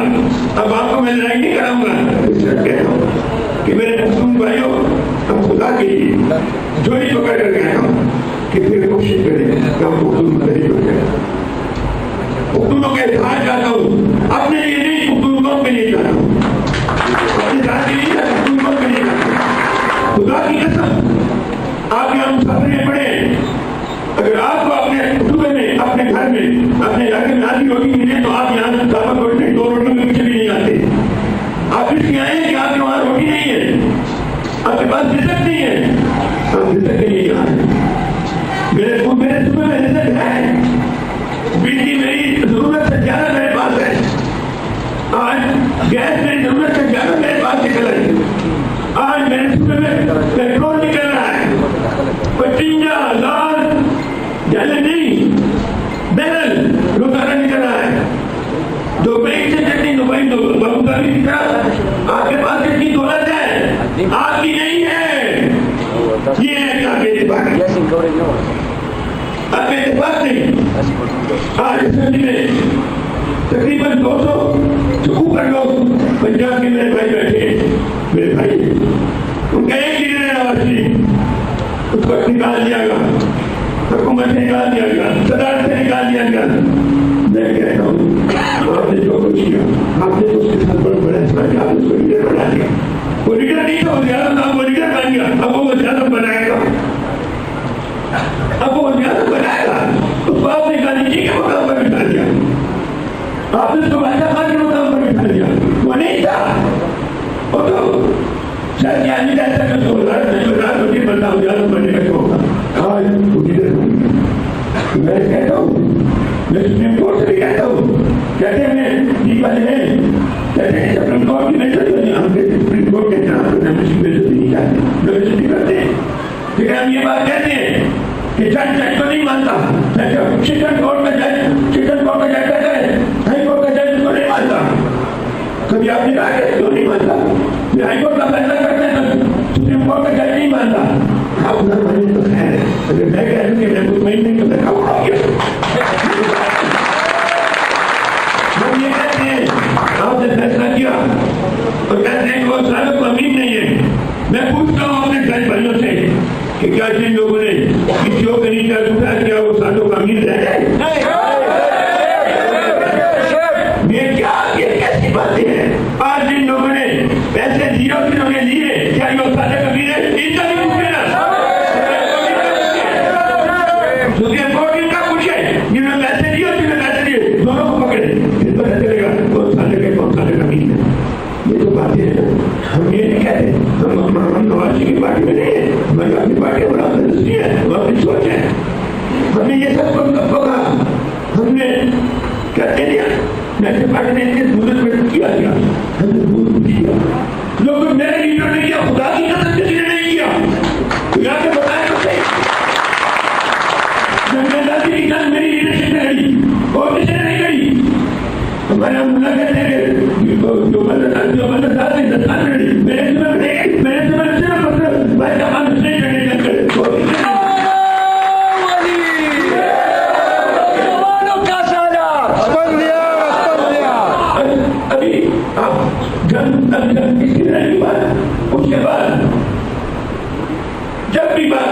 Speaker 9: अब आपको मैं लड़ाई नहीं कराऊंगा कहता हूँ कि मेरे मुस्लिम भाइयों हम खुदा के लिए जोड़ी पकड़ कर गया हूँ कि फिर कोशिश करें कि हम पुख्तून गरीब हो जाए पुख्तूनों के साथ जाता हूँ अपने लिए नहीं पुख्तूनों के लिए जाता हूँ अपने साथ के लिए पुख्तूनों के लिए जाता हूँ खुदा की कसम आप यहाँ मुसाफिर में पड़े अगर आपको अपने सूबे में अपने घर में अपने इलाके में आधी रोटी मिले तो आप यहाँ दावत रोटी में 2 रोटी के पीछे भी नहीं आते आप इसलिए आए कि आपके वहाँ रोटी नहीं है आपके पास रिजल्ट नहीं है आप रिजल्ट के लिए यहाँ मेरे सूबे में रिजल्ट है बिजली मेरी जरूरत से ज्यादा मेरे पास है आज गैस मेरी जरूरत से ज्यादा मेरे पास निकल है आज मेरे सूबे में पेट्रोल निकल रहा है 55,000 गैलन नहीं बैरल रोजाना निकल रहा है जो बैंक से चटनी दुबई बबूता भी दिख रहा आपके पास कितनी दौलत है आपकी नहीं है ये है आपके इत्तेफाक आपके इत्तेफाक नहीं आज इस में तकरीबन 200 से ऊपर लोग पंजाब के मेरे भाई बैठे मेरे भाई उनका एक लीडर है नवाज उसको निकाल दिया गया हुकूमत से निकाल दिया गया सदारत से निकाल दिया गया मैं कहता हूँ आपने जो कुछ किया आपने तो उसके साथ बड़ा बड़ा आपने उसको लीडर बना दिया वो लीडर नहीं था वो ज्यादा था वो लीडर बन गया अब वो ज्यादा बनाएगा अब वो ज्यादा बनाएगा उसको आपने गांधी जी के मुकाम पर बिठा दिया आपने उसको बादशाह खान के मुकाम पर बिठा दिया वो नहीं था वो तो शायद आदमी ऐसा कर 2000 रोटी बनता हूँ ज्यादा बनने का शौक था आज मैं कहता हूँ मैं सुप्रीम कोर्ट से भी कहता हूँ कहते हैं दीपावली में कहते हैं सुप्रीम कोर्ट की बेइज्जती हमसे सुप्रीम कोर्ट के नाम पर हम किसी बेइज्जती नहीं चाहते बेइज्जती करते हैं लेकिन हम ये बात कहते हैं कि जज को नहीं मानता शिक्षण कोर्ट में जज कहता है हाई कोर्ट का जज को नहीं मानता कभी आपने कहा क्यों नहीं मानता हाई कोर्ट का फैसला करते हैं तो सुप्रीम कोर्ट का जज नहीं मानता आप उधर माने तो है अगर मैं कह दूँ कि मैं कुछ नहीं तो देखा हम ये कहते हैं आपने फैसला किया और कहते हैं कि वो सालों को अमीन नहीं है मैं पूछता हूँ अपने जज भाइयों से कि क्या जिन लोगों ने किसी के नीचे उठा किया वो सालों का अमीन रह जाए ये कैसी बातें हैं आज जिन लोगों ने पैसे जीरो जिन्होंने लिए क्या ये साले कभी ने इनका नहीं पूछे ना सुप्रीम कोर्ट इनका पूछे जिन्होंने पैसे दिए और जिन्होंने पैसे दिए दोनों को पकड़े फिर पता चलेगा कौन साले के कौन साले कभी है ये तो बातें हैं हम ये नहीं कहते हम नवाज की पार्टी में नहीं है हमारी अपनी पार्टी बड़ा दृष्टि है वो अपनी सोच है हमने ये सब कुछ कब कहा हमने कहते दिया नेशनल पार्टी ने इनके सूरत में किया गया हमने दूर किया लोग मेरे लीडर ने किया खुदा की कसम किसी ने नहीं किया तो यहाँ के बताया तो सही जनता की गल मेरी लीडरशिप में लड़ी और किसी ने नहीं लड़ी हमारा मुला कहते हैं जो मदद मैंने सिर्फ भाई तमाम से अभी आप जब उसके बाद जब भी बात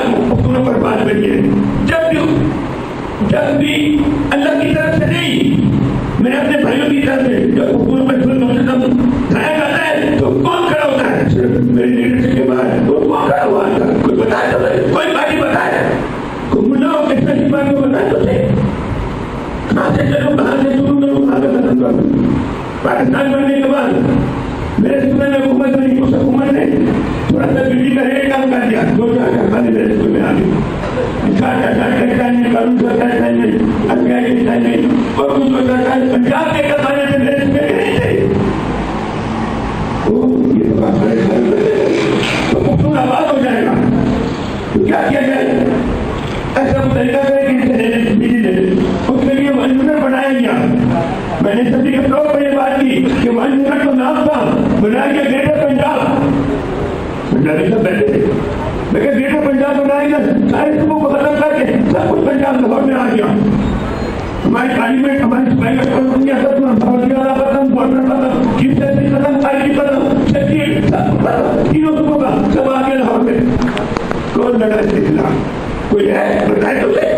Speaker 9: पर बात बनी है, जब भी अल्लाह की तरफ से नहीं, मैं अपने भाइयों की तरफ से जब हुकूमत में ढाया जाता है तो कौन खड़ा होता है? मेरे लीडरशिप के बाद तो कौन खड़ा हुआ था? कोई बताए तो कोई पार्टी बताए, कोई मुन्ना किसी बात को बताए तो थे। कहाँ से चलो, कहाँ से शुरू करूँ, कहाँ से खत्म करूँ? पाकिस्तान बनने के बाद मेरे स्कूल में हुकूमत बनी, उस हुकूमत ने थोड़ा सा बिजली का रेट कम कर दिया, 2-4 खाने मेरे स्कूल में आ गई। सरकार के टाइम में, कानून सरकार के टाइम में, FBI के टाइम में, और कुछ सरकार पंजाब के कमाने में मेरे स्कूल में नहीं थे। ये तो बात तो खूबसूरत आवाज हो जाएगा। तो क्या किया जाए? ऐसा तरीका करें कि बिजली ले ले, उसके लिए 1 मिनट बनाया गया। मैंने सभी के तौर पर यह बात की कि 1 मिनट का नाम था, बनाया गया ग्रेटर पंजाब। पंजाबी सब बैठे थे, लेकिन ग्रेटर पंजाब बनाएगा, सारे लोगों को खत्म करके सब कुछ पंजाब लाहौर में आ गया। हमारी पार्लियामेंट, हमारी सुप्रीम कोर्ट खत्म, चीफ जस्टिस खत्म, आईजी खत्म, तीनों लोगों का सब आ गया लाहौर में। कौन लड़ा इसके खिलाफ? कोई है? बताए तो ले,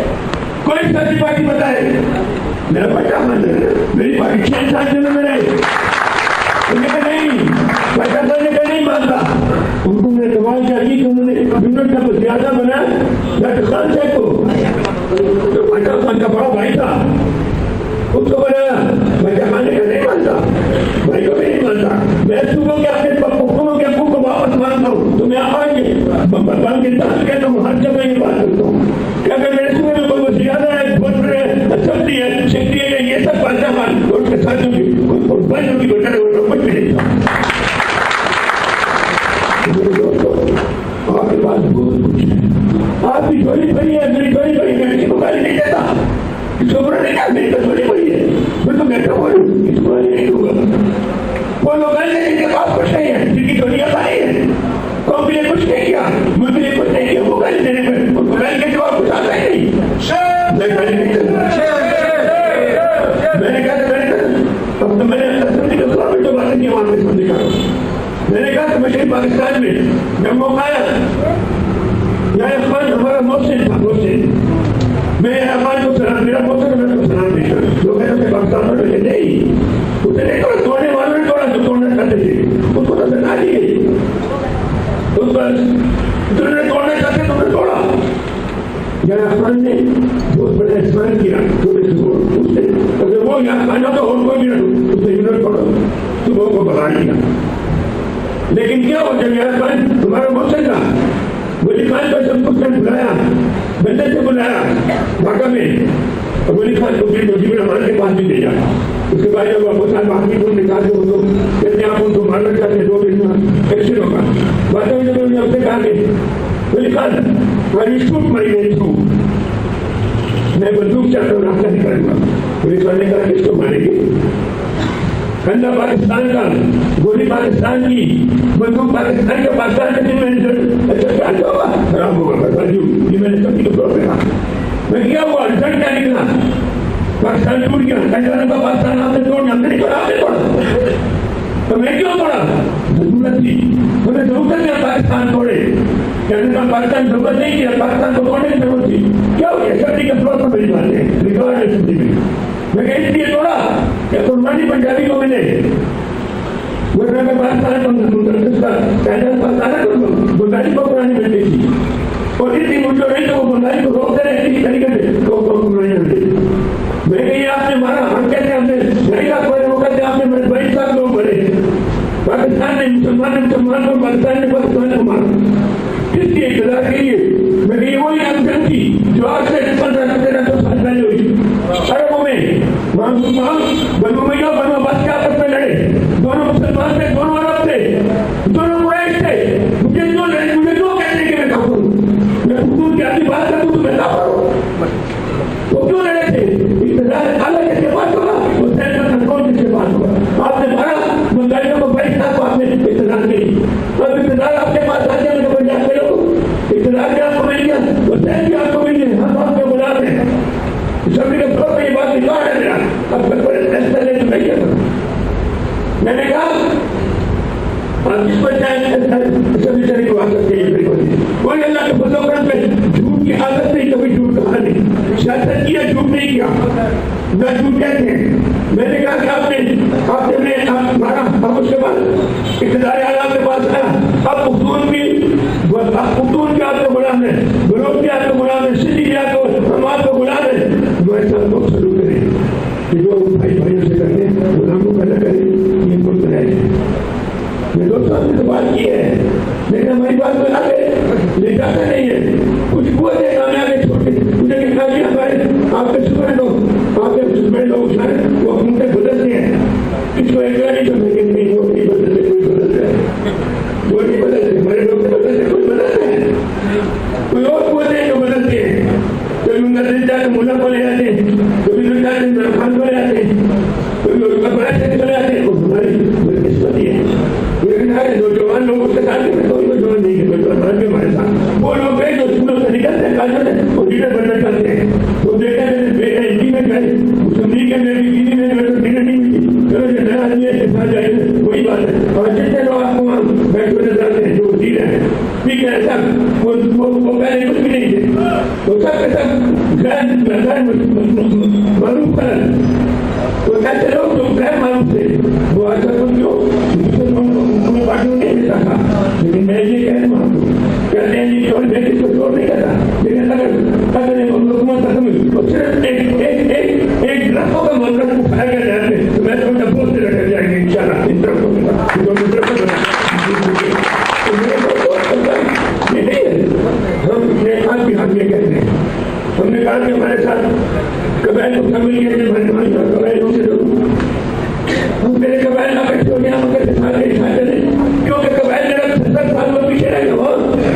Speaker 9: कोई सच्ची पार्टी बताए। मेरा पैसा मन मेरी पार्टी 6 साल में रहे, नहीं पैसा करने का नहीं मानता। उनको मैंने सवाल किया कि उन्होंने यूनिट का ज्यादा बना डॉक्टर खान साहब को, जो पैसा खान का बड़ा भाई था, उसको बनाया। पैसा खाने का नहीं मानता, भाई को नहीं मानता। मैं सुबह के अपने हुक्मों के हकूक को वापस मानता हूँ, तो मैं आएंगे कहता हूँ, हर जगह ये बात करता हूँ कि अगर मेरे सुबह में कोई ज्यादा है, बहुत बड़े शक्ति है, ये सब पैसा मान उसके साथ होगी बंद होगी, कुछ भी नहीं। आपके पास बहुत कुछ है, आपकी बड़ी बड़ी है, मेरी बड़ी बड़ी, मैं किसी को गाली नहीं देता, इसको बुरा नहीं कहता, मेरी तो बड़ी बड़ी है, मैं तो कहता हूँ इसको नहीं होगा। वो लोग जिनके पास कुछ नहीं है, जिनकी दुनिया का नहीं है, कौन लिए कुछ नहीं किया, मुझे लिए कुछ नहीं किया, वो गाली देने में उनको गाली के जवाब कुछ आता ही नहीं। मैं गाली नहीं देता, मैंने कहा अब तो मैंने जो बातें की वहां में देखा, मैंने कहा कि मशरक़ी पाकिस्तान में जब मौका आया, हमारा मोहसिन था, मोहसिन, मैं अफगान को सलाम, मेरा मोहसिन को सलाम नहीं कर, लोग कहते पाकिस्तान में नहीं, उसने नहीं तोड़ा, तोड़ने वालों ने तोड़ा, जो तोड़ना चाहते थे उसको तो बना दी गई, उस पर जिन्होंने तोड़ना चाहते तो उन्होंने तोड़ा। यार अफगान ने बहुत बड़ा इस्तेमाल किया, उसने अगर वो यहाँ खाना तो और कोई भी ना उसने यूनिट तोड़ा, सुबह को बगा दिया। लेकिन क्या हो जब यार खान तुम्हारा मोहसिन था, वली खान को सब कुछ बुलाया, बंदे से बुलाया ढाका में, और वली खान को फिर मुजीबुर रहमान के पास भी भेजा। उसके बाद जब अबू साहब आदमी को निकाल के उनको कहते आप उनको मारना चाहते 2 दिन में एक्शन होगा। बाद में जब उन्होंने हमसे कहा कि वली खान तुम्हारी छूट मरी नहीं छूट, मैं बंदूक चाहता हूँ, रास्ता निकालूंगा। वली खान ने कहा किसको मारेगी? कंधा पाकिस्तान का, गोली पाकिस्तान की, बंदूक पाकिस्तान के, पाकिस्तान के दिन मैंने अच्छा क्या होगा, खराब होगा, बताइए। ये मैंने सभी को तोड़ दिया। मैं क्या हुआ, रिजल्ट क्या निकला? पाकिस्तान टूट गया, कंधा का पाकिस्तान आपने तोड़ना, नहीं तोड़ा, आपने तोड़ा, तो मैं क्यों तोड़ा? जरूरत थी, उन्हें जरूरत है पाकिस्तान तोड़े, कहने का पाकिस्तान जरूरत नहीं किया, पाकिस्तान को तोड़ने की जरूरत थी। क्या हो गया? शक्ति के तौर पर मेरी बात है, रिकॉर्ड है शक्ति में। मैं इसलिए तोड़ा क्या कुर्बानी पंजाबी को मिले, वरना मैं पाकिस्तान बुंदारी को पुरानी मिलती थी, और इतनी मुझे नहीं तो वो बुंदारी को रोकते रहे इसी तरीके से पुरानी मिलती थी। मैं कही आपने मारा, हम कहते हमने नहीं लाख बड़े, वो कहते आपने 22 लाख लोग बड़े। पाकिस्तान ने मुसलमान को, पाकिस्तान ने पाकिस्तान को मारा, किसकी इक़्तिदार के लिए? मैं कही वही आंदोलन थी जो आज से 15-13 साल पहले हुई अरबों में, बनु मैया बनु अब्बास के आपस में लड़े, दोनों मुसलमान थे, दोनों अरब थे, दोनों कुरैश थे। मुझे क्यों लड़े? मुझे क्यों कहते हैं कि मैं काफिर हूँ? मैं हुजूर की आदमी बात करता हूँ तो मैं काफिर हूँ। वो क्यों लड़े थे? इक़्तिदार आला किसके पास होगा, वो सैयद कंट्रोल किसके पास
Speaker 1: आपने मारा मुंदाइयों को बैठना को आपने इत्तेदार नहीं, अब इत्तेदार आपके पास आ गया तो पंजाब के लोग इत्तेदार भी आपको मिल गया, हुसैन भी आपको मिल गया, हम आपको बुला रहे हैं। सभी के बहुत बड़ी बात निकाल है मेरा, अब तक बड़े फैसले ले तो नहीं है। मैंने कहा आप जिस पर चाहे सभी तरह की बात करते हैं, कोई अल्लाह के फजल पे झूठ की आदत नहीं, कभी झूठ कहा नहीं, सियासत किया झूठ नहीं किया, ना झूठ कहते हैं। मैंने कहा कि आपने मारा, हम उसके बाद इक़्तिदार आला के पास आया, अब पुख्तून की आपको बुला रहे, बलोच की आपको बुला रहे, सिंधी की आपको हम आपको बुला रहे, वैसा लोग शुरू करें कि जो भाई भाइयों से करते हैं गुलामों का न करें, ये मुल्क रहें। मैं 2 साल से बात की है, लेकिन हमारी बात को आगे ले जाता नहीं है। कुछ हुआ थे हमें आगे छोड़ के मुझे कहना कि हमारे आपके सुबह लोग शायद वो घूमते बदलते हैं, इसको एक नहीं तो नहीं वो नहीं बदलते, कोई बदलते हैं, वो नहीं बदलते, हमारे लोग बदलते, कोई बदलते हैं, कोई और होते हैं जो बदलते हैं। कभी उनका दिल जाते मुला को ले आते, कभी दिल जाते खान को ले आते, कभी बड़ा से चले आते, वो हमारी किस्मत है। लेकिन जो जवान लोग उसके साथ कोई जवान नहीं है, जवान के हमारे साथ वो लोग गए जो स्कूलों से निकलते हैं, काजों से वो लीडर बनना चाहते हैं, तो देखते हैं हिंदी में गए, हिंदी के में भी हिंदी में गए तो लीडर नहीं मिली, चलो जो नया आदमी है साथ जाए, वही बात है। और जितने लोग आपको वहाँ बैठे नजर आते हैं जो वकील है, ठीक है, सब वो पहले कुछ भी नहीं थे, तो सब के सब मालूम कर वो कहते लोग जो गैर मालूम थे वो आकर जो पार्टियों ने मिलता था। लेकिन मैं ये कहने मानू कहते हैं जी छोड़ देते को छोड़ नहीं करता, लेकिन अगर हुकूमत खत्म हुई तो सिर्फ एक ड्रखों का मामला उठाया गया जाते तो मैं तो बहुत से रख जाएंगे इंशाल्लाह इन ड्रखों के बाद ये नहीं है। हम नेपाल बिहार में कहते हैं, हमने कहा कि हमारे साथ कबाइल को शामिल किया जाए, कबाइलों से हम मेरे कबाइल ना बैठे हो गया, क्योंकि कबाइल मेरा 70 साल में पीछे रह गया,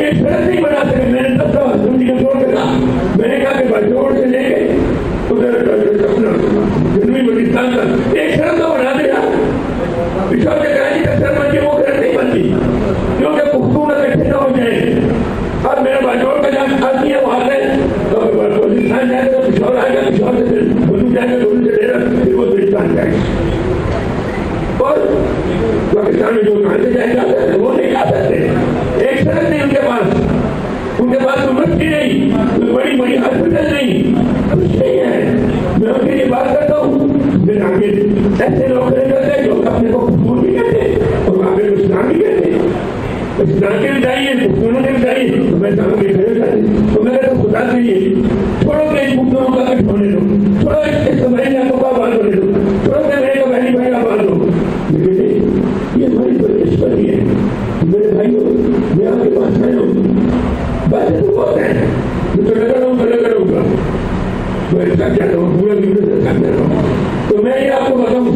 Speaker 1: एक सड़क नहीं बना सके। मैंने 10 साल जिंदगी को छोड़ के कहा, मैंने कहा कि बजोड़ से लेके उधर जनूबी बलूचिस्तान तक एक सड़क तो बना दिया, पिछड़ के कराची तक सड़क बनती, वो सड़क नहीं बनती क्योंकि पुख्तून इकट्ठे न हो जाए। अब मेरा बजोड़ का जहाँ आदमी है वहां से बलूचिस्तान जाएगा तो पिछौर आएगा, पिछौर से बलू जाएगा, बलू से लेगा, फिर वो बलूचिस्तान जाएगा। और पाकिस्तान में जो कहां से जाएगा वो नहीं जा सकते, एक सड़क नहीं उनके पास तो मस्ती नहीं, कोई बड़ी बड़ी हॉस्पिटल नहीं, कुछ नहीं है। मैं उनके लिए बात करता हूँ, मेरे आगे ऐसे लोग करते जो अपने को खून भी कहते और आगे इस्लाम भी कहते, इस्लाम के भी चाहिए, दोनों के भी चाहिए, तो मैं चाहूँगी तो मेरे तो खुदा चाहिए, छोड़ो के मुद्दों का कट होने दो, छोड़ो इस बहनी आपको का बात होने दो, छोड़ो के मेरे को बहनी भाई का बात दो। लेकिन ये हमारी बदकिस्मती है मेरे भाइयों, मैं आपके पास आया हूँ, बातें तो बहुत है, मैं तो लगा रहूँगा, मैं ऐसा क्या रहा हूँ, पूरा वीडियो से कर रहा हूँ। तो मैं ये आपको बताऊँ,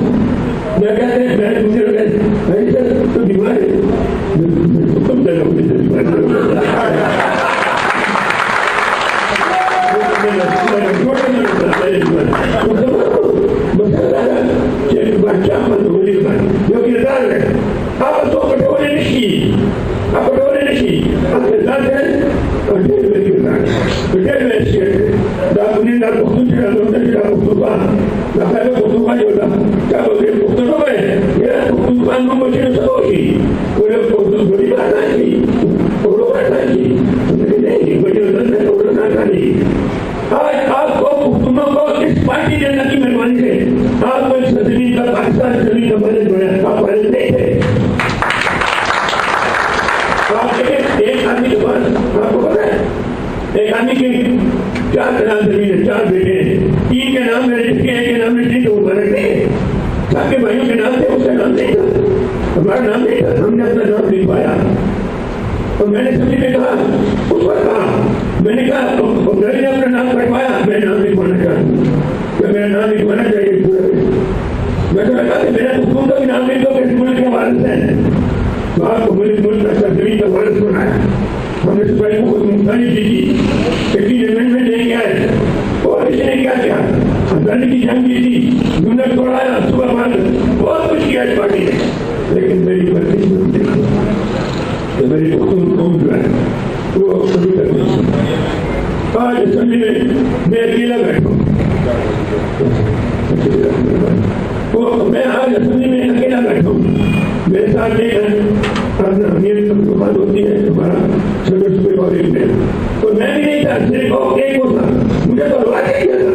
Speaker 1: मैं कहते हैं मैं मुझे भाई सर तो बीमार है, तुम चलो जो किरदार है आप तो कटोरे नहीं, आप कटोरे नहीं, आप किरदार है और जेल में किरदार, तो जेल में शेर दाबुनी ना पुख्तून का लोटा का पुख्तूबा ना पहले पुख्तूबा जो था क्या बोलते हैं पुख्तूबा में ये पुख्तूबा में मुझे सोची वो लोग पुख्तून बड़ी बात नहीं, थोड़ा बात नहीं, नहीं मुझे उधर थोड़ा ना नहीं। आज आपको पुख्तूनों को इस पार्टी देने की मेहरबानी से आपको इस सदी का पाकिस्तान सदी का बने जो है आप बने नहीं थे। आप एक आदमी के पास आपको पता है एक आदमी के 4 कनाल जमीन है, 4 बेटे हैं, 3 के नाम मेरे जिसके एक के नाम में 3 तो फर्क नहीं है, सबके भाइयों के नाम थे उसका नाम नहीं था, हमारा नाम नहीं था, हमने अपना नाम लिख पाया। तो मैंने सभी ने कहा उस वक्त कहा, मैंने कहा मैंने अपना नाम कटवाया, मैं नाम लिखवाना चाहूँ, मेरा नाम लिखवाना चाहिए। मैं तो लगा कि मेरा हुकूम का भी नाम नहीं दो मुल्क के वारिस हैं, तो आपको मुल्क का जमीन का वारिस बनाया। हमने सिपाही को मुख्तारी दी थी, लेकिन अमेंडमेंट नहीं किया है, और इसने क्या किया, अफगानी की जंग की थी, दुनिया तोड़ाया, सुबह बाद बहुत
Speaker 9: असेंबली में अकेला बैठा हूँ, मेरे साथ एक मेरी दुकान होती है हमारा सदस्य कॉलेज में, तो मैं भी नहीं था, सिर्फ एक वो था, मुझे तो हवा किया था।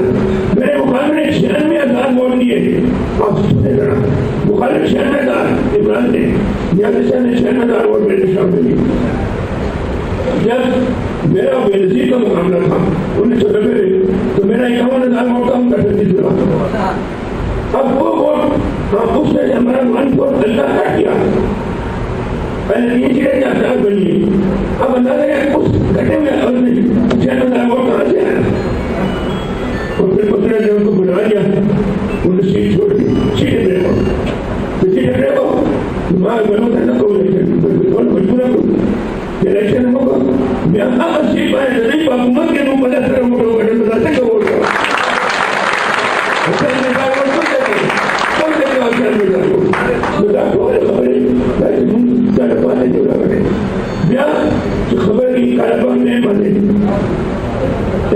Speaker 9: मेरे मुकाबले 96,000 वोट दिए थे। आप सुने जरा, मुकाबले 96,000 इमरान ने, न्यायाधीश ने 96,000 वोट मेरे सामने दिए। जब मेरा बेनजीर का मामला था 1990 में, तो मेरा 51,000 वोट कम कर सकती थी। अब वो वोट उसने हमारा मन को अल्लाह काट दिया। पहले 3 सीटें चार बनी, अब अंदाजा है उस घटे में 96,000 वोट कहाँ से आया। और फिर पुत्र ने उनको बुला लिया, उन्होंने सीट छोड़ दी, सीटें मेरे को, तो सीटें मेरे को दिमाग बनो करना को मजबूर इलेक्शन होगा, मैं अब सीट पाए नहीं हुकूमत के रूप में तरह वोट होगा, बताते का वोट होगा। खबर की कारोबार में बने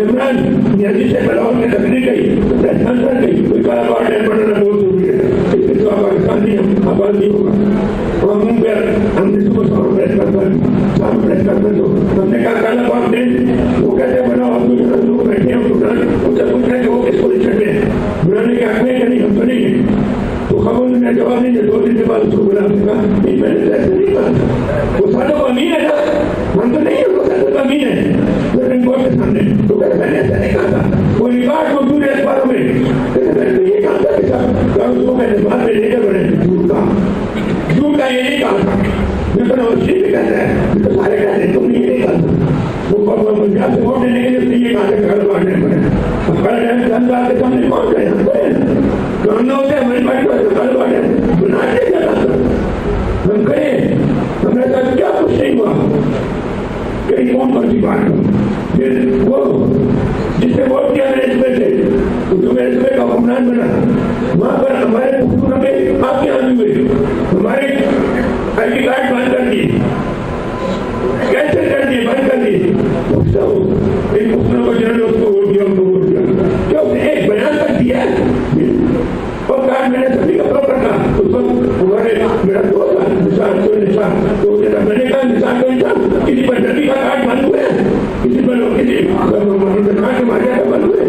Speaker 9: इमरान न्यायाधीश से बलावल में लगने गई, राजस्थान गई, कोई कारोबार नहीं बनाना बहुत जरूरी है, इसके तो पाकिस्तान नहीं आबाद नहीं होगा। और हमने सुबह हमने कहा कारोबार दे, वो कहते बनाओ, हम लोग बैठे हैं उनसे पूछ रहे वो किस पोजिशन में बुलाने के हक में नहीं, हम तो नहीं है। तो खबर ने जवाब नहीं दिया, 2 दिन के बाद उसको बुला सका नहीं, मैंने ऐसे नहीं कहा, वो सालों का अमीन है ना, हम तो नहीं है, वो सालों का अमीन है सुप्रीम कोर्ट के सामने। तो कहते मैंने ऐसा नहीं कहा था, वो रिकॉर्ड मौजूद है अखबारों में, मैंने ये कहा था कि उसको मैंने बाद में लेकर बने झूठ का ये नहीं कहा था, जितना भी कहता है तो सारे कहते हैं तुमने ये नहीं कहा था। वो पंजाब से वोट देने के लिए ये कहा था घर बांटने पड़े, धनबाद के सामने पहुंच गए, कामना होता है हमारी बात घर बांटे बनाने जाता हम करें, हमारे साथ क्या कुछ नहीं हुआ, कहीं कौन कौन सी बात फिर वो जिसने वोट किया मेरे इसमें से, तो मेरे इसमें का हुक्मरान बना, वहां पर हमारे हुकूमत में आपके आदमी हुए, हमारे ID कार्ड बंद कर दिए, कैसे कर दिए, बंद कर दिए। एक मुस्लिम को जिन्होंने उसको वोट दिया, उनको वोट दिया, क्यों एक बयान कर दिया और कार्ड मैंने सभी का प्रॉपर था। उस वक्त हमारे मेरा दोस्त था निशान, तो मैंने कहा निशान को निशान, किसी पर नदी का कार्ड बंद हुए, किसी पर किसी कार्ड के मारे का बंद हुए,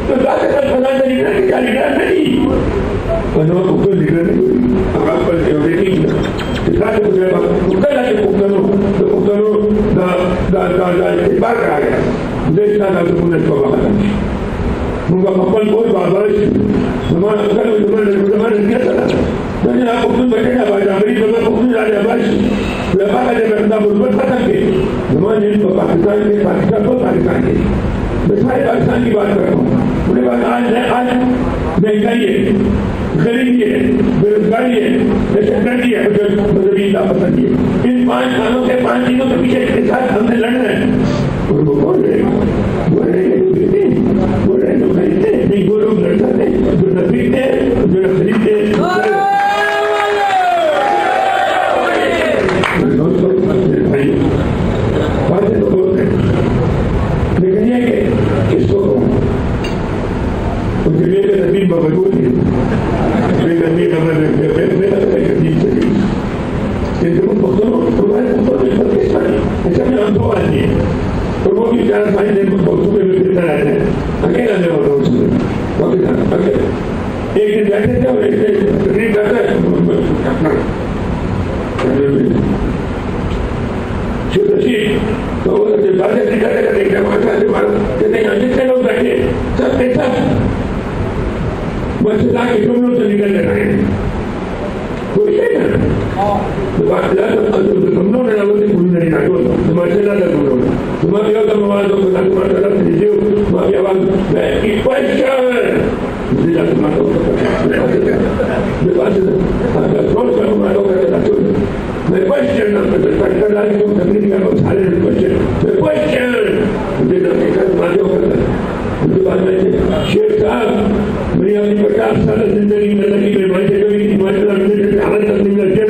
Speaker 9: तो जाके कल फलाना लिखना कि क्या लिखना नहीं पनो को लिखना नहीं अब पर जो देखी दिखाते मुझे उसका लाके पुकनो दा बात आ गया देखना था तो मुझे तो बात मुझे अपन कोई बात है हमारा अगर हमारे क्या था मैंने आपको खुद बैठेगा भाई अमेरी लोगों को खुद जाने बस लगा का जब बंदा बुलबुल पता के हमारे तो पाकिस्तान के मैं सारे पाकिस्तान की बात कर रहा हूँ उन्हें बात आज महंगाई है गरीबी है बेरोजगारी है दहशतगर्दी है मजहबी लापता है इन 5 सालों के 5 चीजों के पीछे के साथ हमने लड़ना है और वो बोल रहे नहीं वो लोग लड़ते थे जो न बिकते जो न खरीदते लेकिन ये किसको उनके लिए नबी मबरूर है नबी मबरूर मेरा नबी चली लेकिन वो दोनों तुम्हारे अच्छा मैं हम दो आदमी है और वो भी 4 भाई ने दोस्तों में मिलकर रहते हैं अकेला नहीं होता उसमें अकेला एक दिन बैठे थे और एक दिन तकरीब करता है तो बातें करते करते कहते हैं जितने लोग बैठे सब बस लाके तुम लोग से निकल रहे हैं कोई है ना तुम लोग ना लोग पूरी नहीं काटो तुम्हारे ना तुम लोग तुम्हारे लोग आवाज हो तुम्हारे तरफ दीजिए तुम्हारी आवाज क्वेश्चन जिला तुम्हारा मैं क्वेश्चन कर रहा हूँ तकनीक का सारे क्वेश्चन मैं क्वेश्चन मुझे तुम्हारे उसके बाद में शेख साहब मेरी अपनी 50 साल जिंदगी में लगी मैं मानते कभी हिमाचल हालत तक नहीं लगे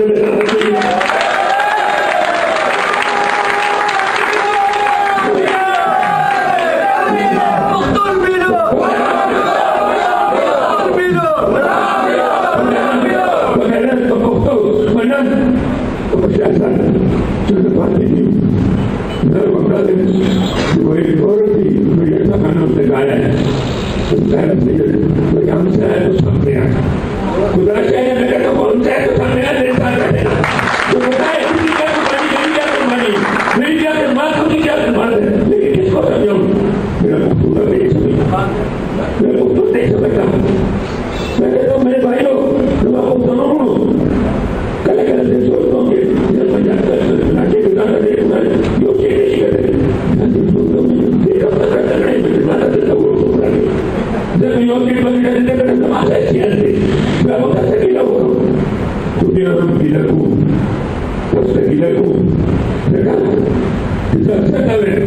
Speaker 9: तो खुदा चाहिए मैं तो कौन सा है तो सामने आ देता है तो बताए किसी क्या तुम्हारी मेरी क्या तुम्हारी मेरी क्या माँ तुम्हारी क्या तुम्हारे लेकिन किसको समझाऊं मेरा पूरा नहीं समझता मेरे को तो नहीं समझता मैं कहता हूँ मेरे भाई लोग तुम आपको सुनो कल कल से सोचता हूँ कि जब मैं जाता है नाचे के गाना देख तुम्हारे जो चेहरे करते हैं देखा पता करना है मेरे माता देता वो जब योग की बंद कर देते हैं समाज ऐसी आती मैं वो कैसे गिला हुआ क्योंकि हम गिला को उससे गिला को देखा इसे अच्छा कर रहे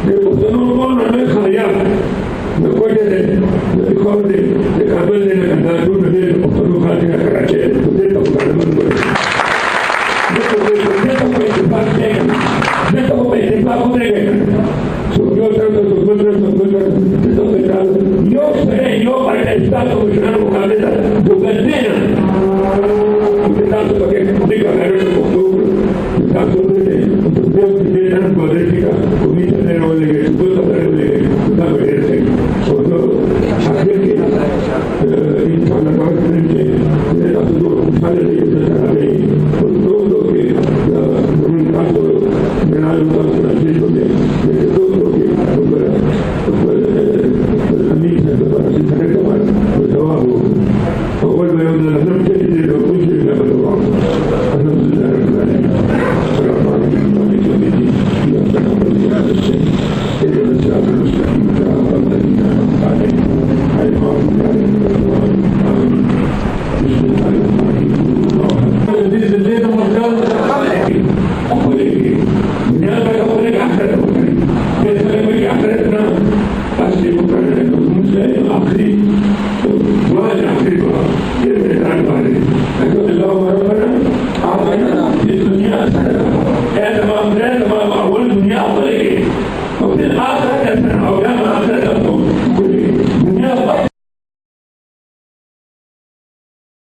Speaker 9: ये दोनों को उन्होंने खाया मैं कोई दे मैं दिखाओ दे ये काबिल ने कहना दूर दे दोनों खा दिया कराचे तो दे तो गाने में ये तो कोई बात नहीं ये तो कोई बात नहीं सुनियो तो योग से योग ऐसा तो मुझे मुकाबले जो करते हैं किताब से बगे देखा मैंने तो किताब से देते तो देव की देना क्वालिटी का उन्हीं से लेने वाले के दो तरह वाले किताब है से और तो आखिर के इंसान का करके ये तो जो सारे लेके चला रहे और दो के उनका तो मेरा जो चीज हो गया ये दो के अमीर है तो बड़ा सीधा है हमारा तो जवाब हो अव्वल में उन्होंने नजर के लिए जो कुछ भी मैं बताऊँ अल्हम्दुलिल्लाह रब्बिल आलमीन दुनिया